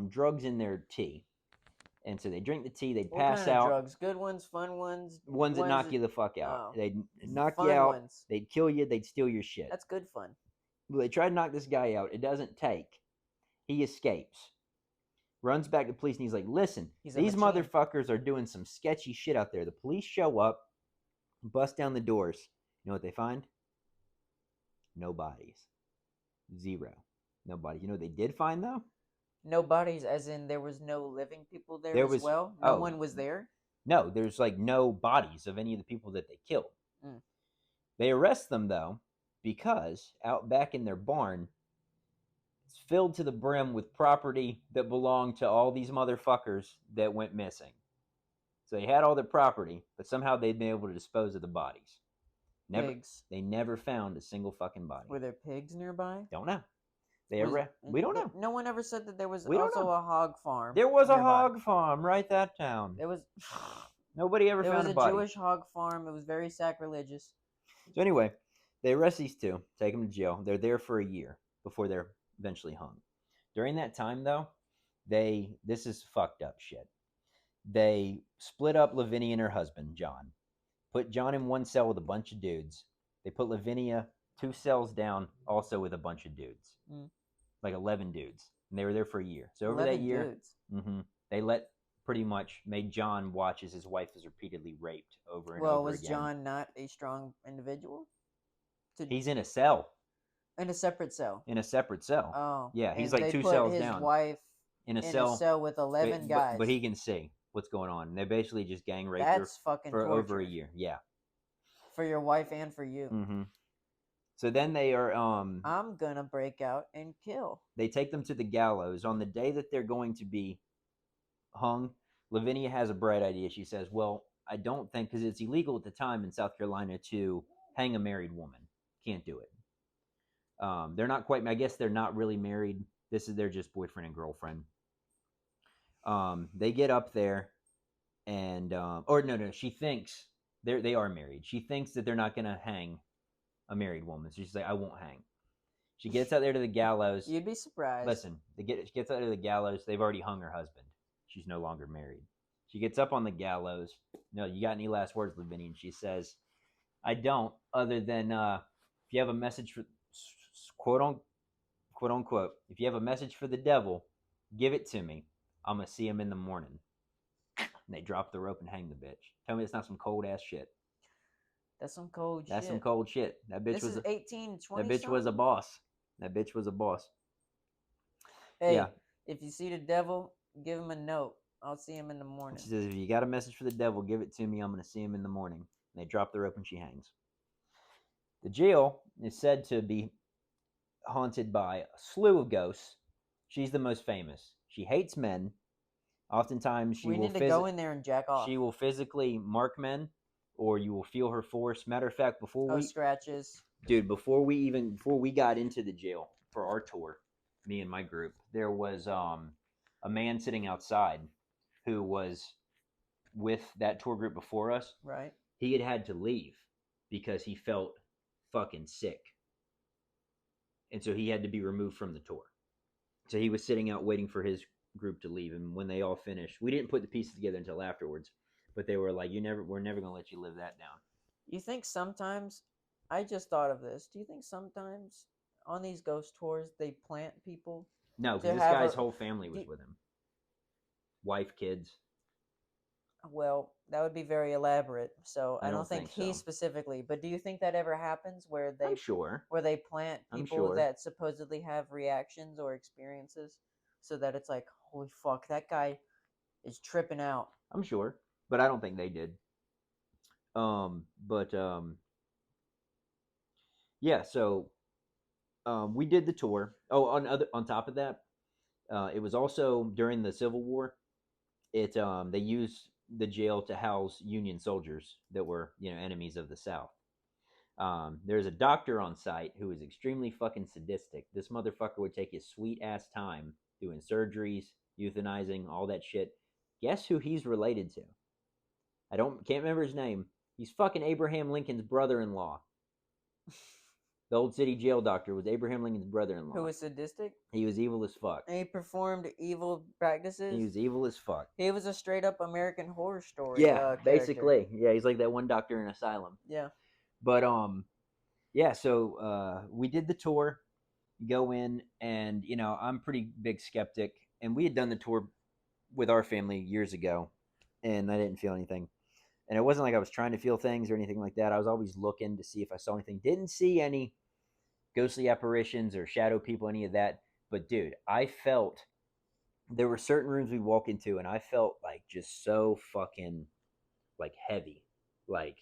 drugs in their tea, and so they drink the tea, they'd What pass kind of out. drugs? Good ones, fun ones, Ones that knock you the fuck Oh. out. They'd knock Fun you out. ones. They'd kill you. They'd steal your shit. That's good fun. Well, they try to knock this guy out. It doesn't take. He escapes. Runs back to the police, and he's like, listen, these motherfuckers are doing some sketchy shit out there. The police show up, bust down the doors. You know what they find? No bodies. Zero. No bodies. You know what they did find, though? No bodies, as in there was no living people there There as was- well? No one was there? No, there's like no bodies of any of the people that they killed. Mm. They arrest them, though, because out back in their barn, it's filled to the brim with property that belonged to all these motherfuckers that went missing. So they had all their property, but somehow they'd been able to dispose of the bodies. Pigs. They never found a single fucking body. Were there pigs nearby? Don't know. Was- We don't know. No one ever said that there was We don't also know. a hog farm. There was a nearby. hog farm right that town. There was Nobody ever there found was a a body. Jewish hog farm. It was very sacrilegious. So anyway, they arrest these two, take them to jail. They're there for a year before they're eventually hung. During that time, though, this is fucked up shit. They split up Lavinia and her husband, John. Put John in one cell with a bunch of dudes. They put Lavinia 2 cells down, also with a bunch of dudes. Mm. Like 11 dudes. And they were there for a year. So over 11 that year, dudes. they made John watch as his wife was repeatedly raped over and Well, over was again. John not a strong individual? He's in a cell. In a separate cell. In a separate cell. Oh. Yeah, he's and like they 2 put cells his down. Wife In a in cell. a cell with 11 guys. But he can see what's going on. And they basically just gang raped That's her fucking for torture. over a year. Yeah. For your wife and for you. Mm-hmm. So then they are I'm gonna break out and kill. they take them to the gallows. On the day that they're going to be hung, Lavinia has a bright idea. She says, well, I don't think, because it's illegal at the time in South Carolina to hang a married woman. Can't do it. They're not quite, I guess they're not really married. They're just boyfriend and girlfriend. They get up there and, or no, she thinks they are married. She thinks that they're not going to hang a married woman. So she's like, I won't hang. She gets out there to the gallows. You'd be surprised. Listen, she gets out to the gallows. They've already hung her husband. She's no longer married. She gets up on the gallows. No, you got any last words, Lavinia? And she says, I don't, other than if you have a message for, quote unquote, if you have a message for the devil, give it to me. I'm going to see him in the morning. And they drop the rope and hang the bitch. Tell me it's not some cold ass shit. That's some cold shit. That's some cold shit. That bitch This was is 18, 20 that bitch was a boss. That bitch was a boss. Hey, Yeah. if you see the devil, give him a note. I'll see him in the morning. She says, if you got a message for the devil, give it to me. I'm going to see him in the morning. And they drop the rope and she hangs. The jail is said to be haunted by a slew of ghosts. She's the most famous. She hates men. Oftentimes, we need to go in there and jack off. She will physically mark men, or you will feel her force. Matter of fact, before scratches. Dude, before we got into the jail for our tour, me and my group, there was a man sitting outside who was with that tour group before us, Right. he had to leave because he felt fucking sick. And so he had to be removed from the tour. So he was sitting out waiting for his group to leave. And when they all finished, we didn't put the pieces together until afterwards. But they were like, we're never gonna let you live that down. You think sometimes, I just thought of this. Do you think sometimes on these ghost tours they plant people? No, To because this have guy's a- whole family was with him. Wife, kids. Well, that would be very elaborate. So I I don't don't think think he so. specifically. But do you think that ever happens where I'm sure. they plant I'm people sure. that supposedly have reactions or experiences, so that it's like, holy fuck, that guy is tripping out. I'm sure. But I don't think they did. But yeah, so we did the tour. Oh, on top of that, it was also during the Civil War. They used the jail to house Union soldiers that were enemies of the South. There's a doctor on site who is extremely fucking sadistic. This motherfucker would take his sweet ass time doing surgeries, euthanizing, all that shit. Guess who he's related to? Can't remember his name. He's fucking Abraham Lincoln's brother-in-law. The old city jail doctor was Abraham Lincoln's brother-in-law. Who was sadistic? He was evil as fuck. And he performed evil practices. He was evil as fuck. He was a straight up American Horror Story. Yeah, character. basically. Yeah, he's like that one doctor in Asylum. Yeah. But yeah. So we did the tour. Go in, and I'm pretty big skeptic, and we had done the tour with our family years ago, and I didn't feel anything. And it wasn't like I was trying to feel things or anything like that. I was always looking to see if I saw anything. Didn't see any ghostly apparitions or shadow people, any of that. But dude, I felt there were certain rooms we walk into, and I felt like just so fucking like heavy, like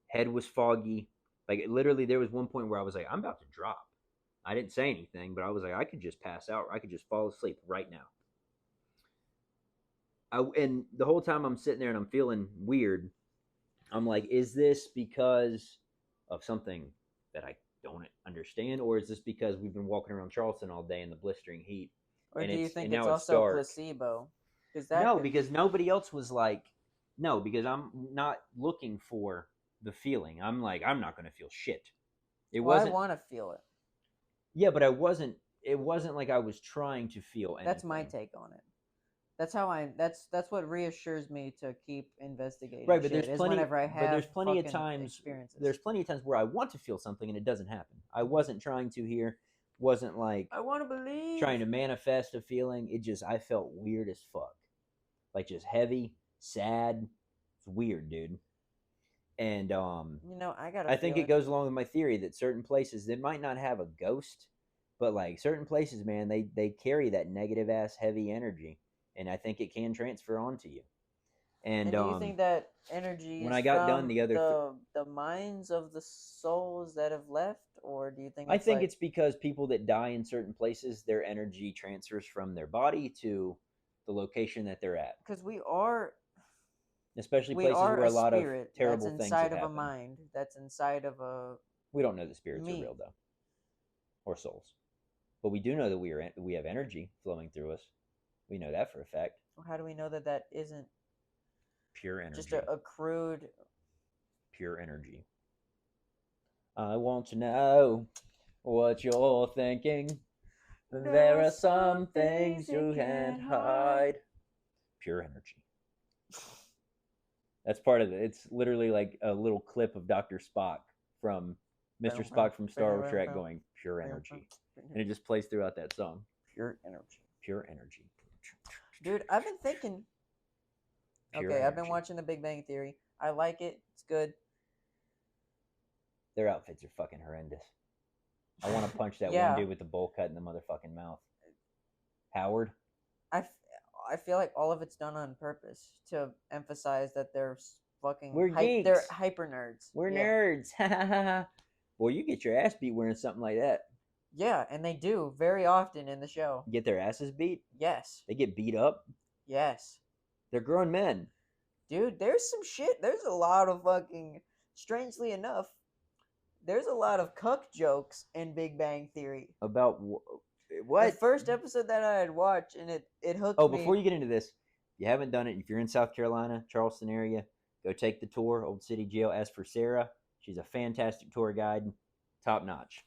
head was foggy. Like literally, there was one point where I was like, I'm about to drop. I didn't say anything, but I was like, I could just pass out. Or I could just fall asleep right now. And the whole time I'm sitting there and I'm feeling weird, I'm like, is this because of something that I don't understand, or is this because we've been walking around Charleston all day in the blistering heat? Or and do you think now it's also dark. placebo? No, because nobody else was like, no, because I'm not looking for the feeling. I'm like, I'm not going to feel shit. I want to feel it. Yeah, but I wasn't. It wasn't like I was trying to feel anything. That's my take on it. That's how that's what reassures me to keep investigating. Right, but shit, there's plenty. Whenever I have but there's plenty of times. Experiences. There's plenty of times where I want to feel something and it doesn't happen. I wasn't trying to here. Wasn't like I want to believe. Trying to manifest a feeling. It just I felt weird as fuck, like just heavy, sad. It's weird, dude. And I think it goes along with my theory that certain places they might not have a ghost, but like certain places, man, they carry that negative ass heavy energy, and I think it can transfer onto you. And do you think that energy when is I got from done the minds of the souls that have left, or do you think I think it's because people that die in certain places, their energy transfers from their body to the location that they're at. Because we are, especially places where a lot of terrible that's things inside have of happened. a mind, that's inside of a. We don't know the spirits are real though, or souls, but we do know that we have energy flowing through us. We know that for a fact. How do we know that that isn't pure energy? Just a crude. Pure energy. I want to know what you're thinking. There are some things you can't hide. Pure energy. That's part of it. It's literally like a little clip of Dr. Spock from Mr. Spock from Star Trek going, pure energy. And it just plays throughout that song. Pure energy. Pure energy. Dude, I've been thinking. Pure I've been energy. watching The Big Bang Theory. I like it. It's good. Their outfits are fucking horrendous. I want to punch that Yeah. one dude with the bowl cut in the motherfucking mouth. Howard? I feel like all of it's done on purpose to emphasize that they're fucking. We're geeks. They're hyper nerds. We're nerds. Boy, you get your ass beat wearing something like that. Yeah, and they do very often in the show. Get their asses beat? Yes. They get beat up? Yes. They're grown men. Dude, there's some shit. There's a lot of fucking. Strangely enough, there's a lot of cuck jokes in Big Bang Theory. About what? The first episode that I had watched, and it hooked me. Oh, before you get into this, you haven't done it, if you're in South Carolina, Charleston area, go take the tour. Old City Jail. Ask for Sarah. She's a fantastic tour guide, top notch.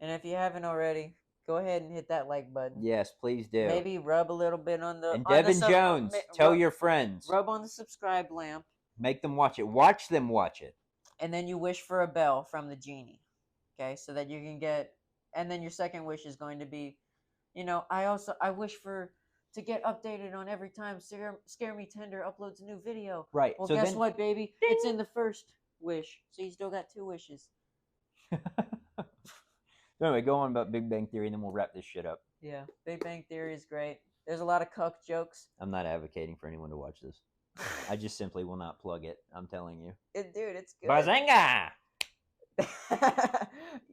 And if you haven't already, go ahead and hit that like button. Yes, please do. Maybe rub a little bit on the. And on Devin the Jones, tell your friends. Rub on the subscribe lamp. Make them watch it. Watch them watch it. And then you wish for a bell from the genie. Okay, so that you can get. And then your second wish is going to be, I wish to get updated on every time ScareMeTender uploads a new video. Right. Well, so guess then, what, baby? Ding! It's in the first wish, so you still got 2 wishes. Anyway, go on about Big Bang Theory, and then we'll wrap this shit up. Yeah, Big Bang Theory is great. There's a lot of cuck jokes. I'm not advocating for anyone to watch this. I just simply will not plug it. I'm telling you. Dude, it's good. Bazinga!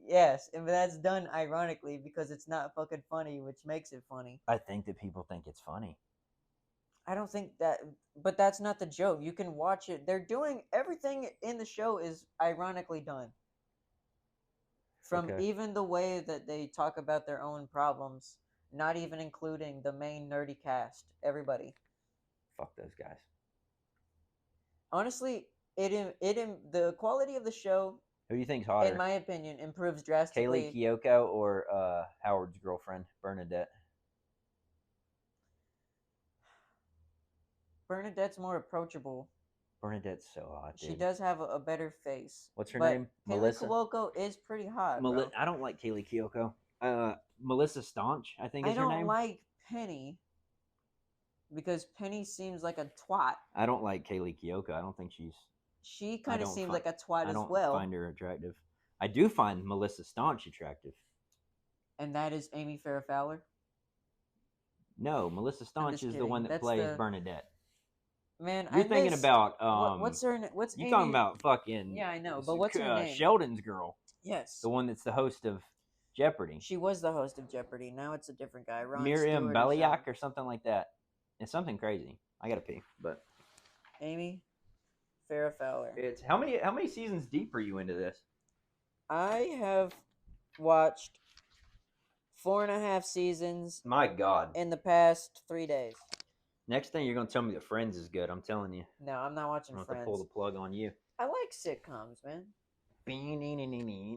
Yes, and that's done ironically because it's not fucking funny, which makes it funny. I think that people think it's funny. I don't think that, but that's not the joke. You can watch it. They're doing everything in the show is ironically done. From even the way that they talk about their own problems, not even including the main nerdy cast, everybody. Fuck those guys. Honestly, the quality of the show, who do you think's hotter? In my opinion, improves drastically. Kaylee Kiyoko or Howard's girlfriend, Bernadette? Bernadette's more approachable. Bernadette's so hot, dude. She does have a better face. What's her name? Melissa? Kaylee Kiyoko is pretty hot, bro. I don't like Kaylee Kiyoko. Melissa Staunch, I think is her name. I don't like Penny because Penny seems like a twat. I don't like Kaylee Kiyoko. I don't think she's... She kind of seems like a twat as well. I don't find her attractive. I do find Melissa Staunch attractive. And that is Amy Farrah Fowler? No, Melissa Staunch is the one that plays Bernadette. Man, you're thinking about what's her name? What's you Amy? Talking about fucking yeah, I know, but what's her name? Sheldon's girl. Yes, the one that's the host of Jeopardy. She was the host of Jeopardy. Now it's a different guy, Miriam Baliak or something like that. It's something crazy. I gotta pee, but Amy Farrah Fowler. It's how many seasons deep are you into this? I have watched 4.5 seasons. My God! In the past 3 days. Next thing you're gonna tell me that Friends is good. I'm telling you. No, I'm not watching I'm Friends. to pull the plug on you. I like sitcoms, man.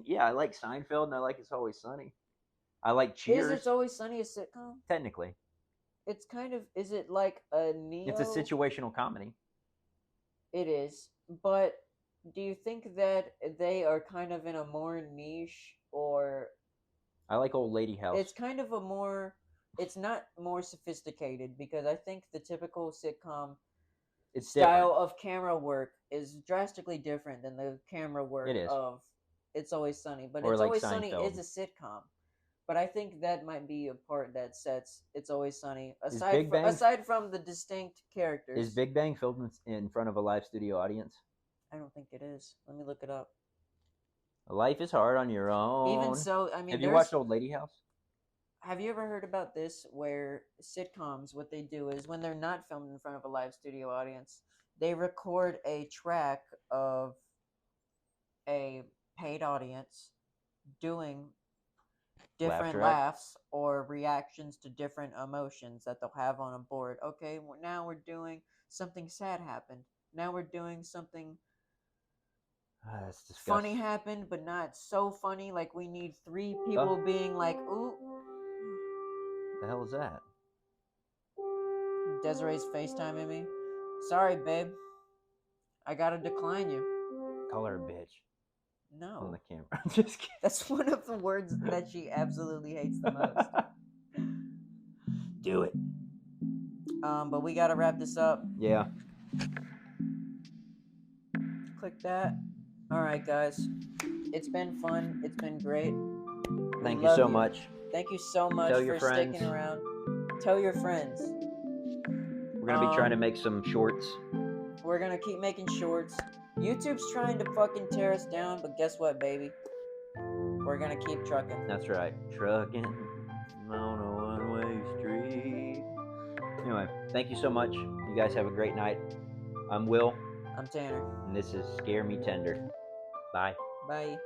Yeah, I like Seinfeld and I like It's Always Sunny. I like Cheers. Is It's Always Sunny a sitcom? Technically. It's kind of. Is it like a neo? It's a situational comedy. It is, but do you think that they are kind of in a more niche or? I like Old Lady House. It's kind of a more. It's not more sophisticated because I think the typical sitcom style of camera work is drastically different than the camera work of It's Always Sunny. But It's Always Sunny is a sitcom. But I think that might be a part that sets It's Always Sunny. Aside from the distinct characters. Is Big Bang filmed in front of a live studio audience? I don't think it is. Let me look it up. Life is hard on your own. Even so, I mean... Have you watched Old Lady House? Have you ever heard about this where sitcoms, what they do is when they're not filmed in front of a live studio audience, they record a track of a paid audience doing different laughs or reactions to different emotions that they'll have on a board. Okay, well, now we're doing something sad happened. Now we're doing something that's funny happened, but not so funny. Like we need 3 people being like, ooh. The hell is that? Desiree's FaceTiming me. Sorry, babe. I gotta decline you. Call her a bitch. No. On the camera. I'm just kidding. That's one of the words that she absolutely hates the most. Do it. But we gotta wrap this up. Yeah. Click that. Alright, guys. It's been fun. It's been great. Thank you so much. Thank you so much for sticking around. Tell your friends. We're going to be trying to make some shorts. We're going to keep making shorts. YouTube's trying to fucking tear us down, but guess what, baby? We're going to keep trucking. That's right. Trucking on a one-way street. Anyway, thank you so much. You guys have a great night. I'm Will. I'm Tanner. And this is ScareMeTender. Bye. Bye.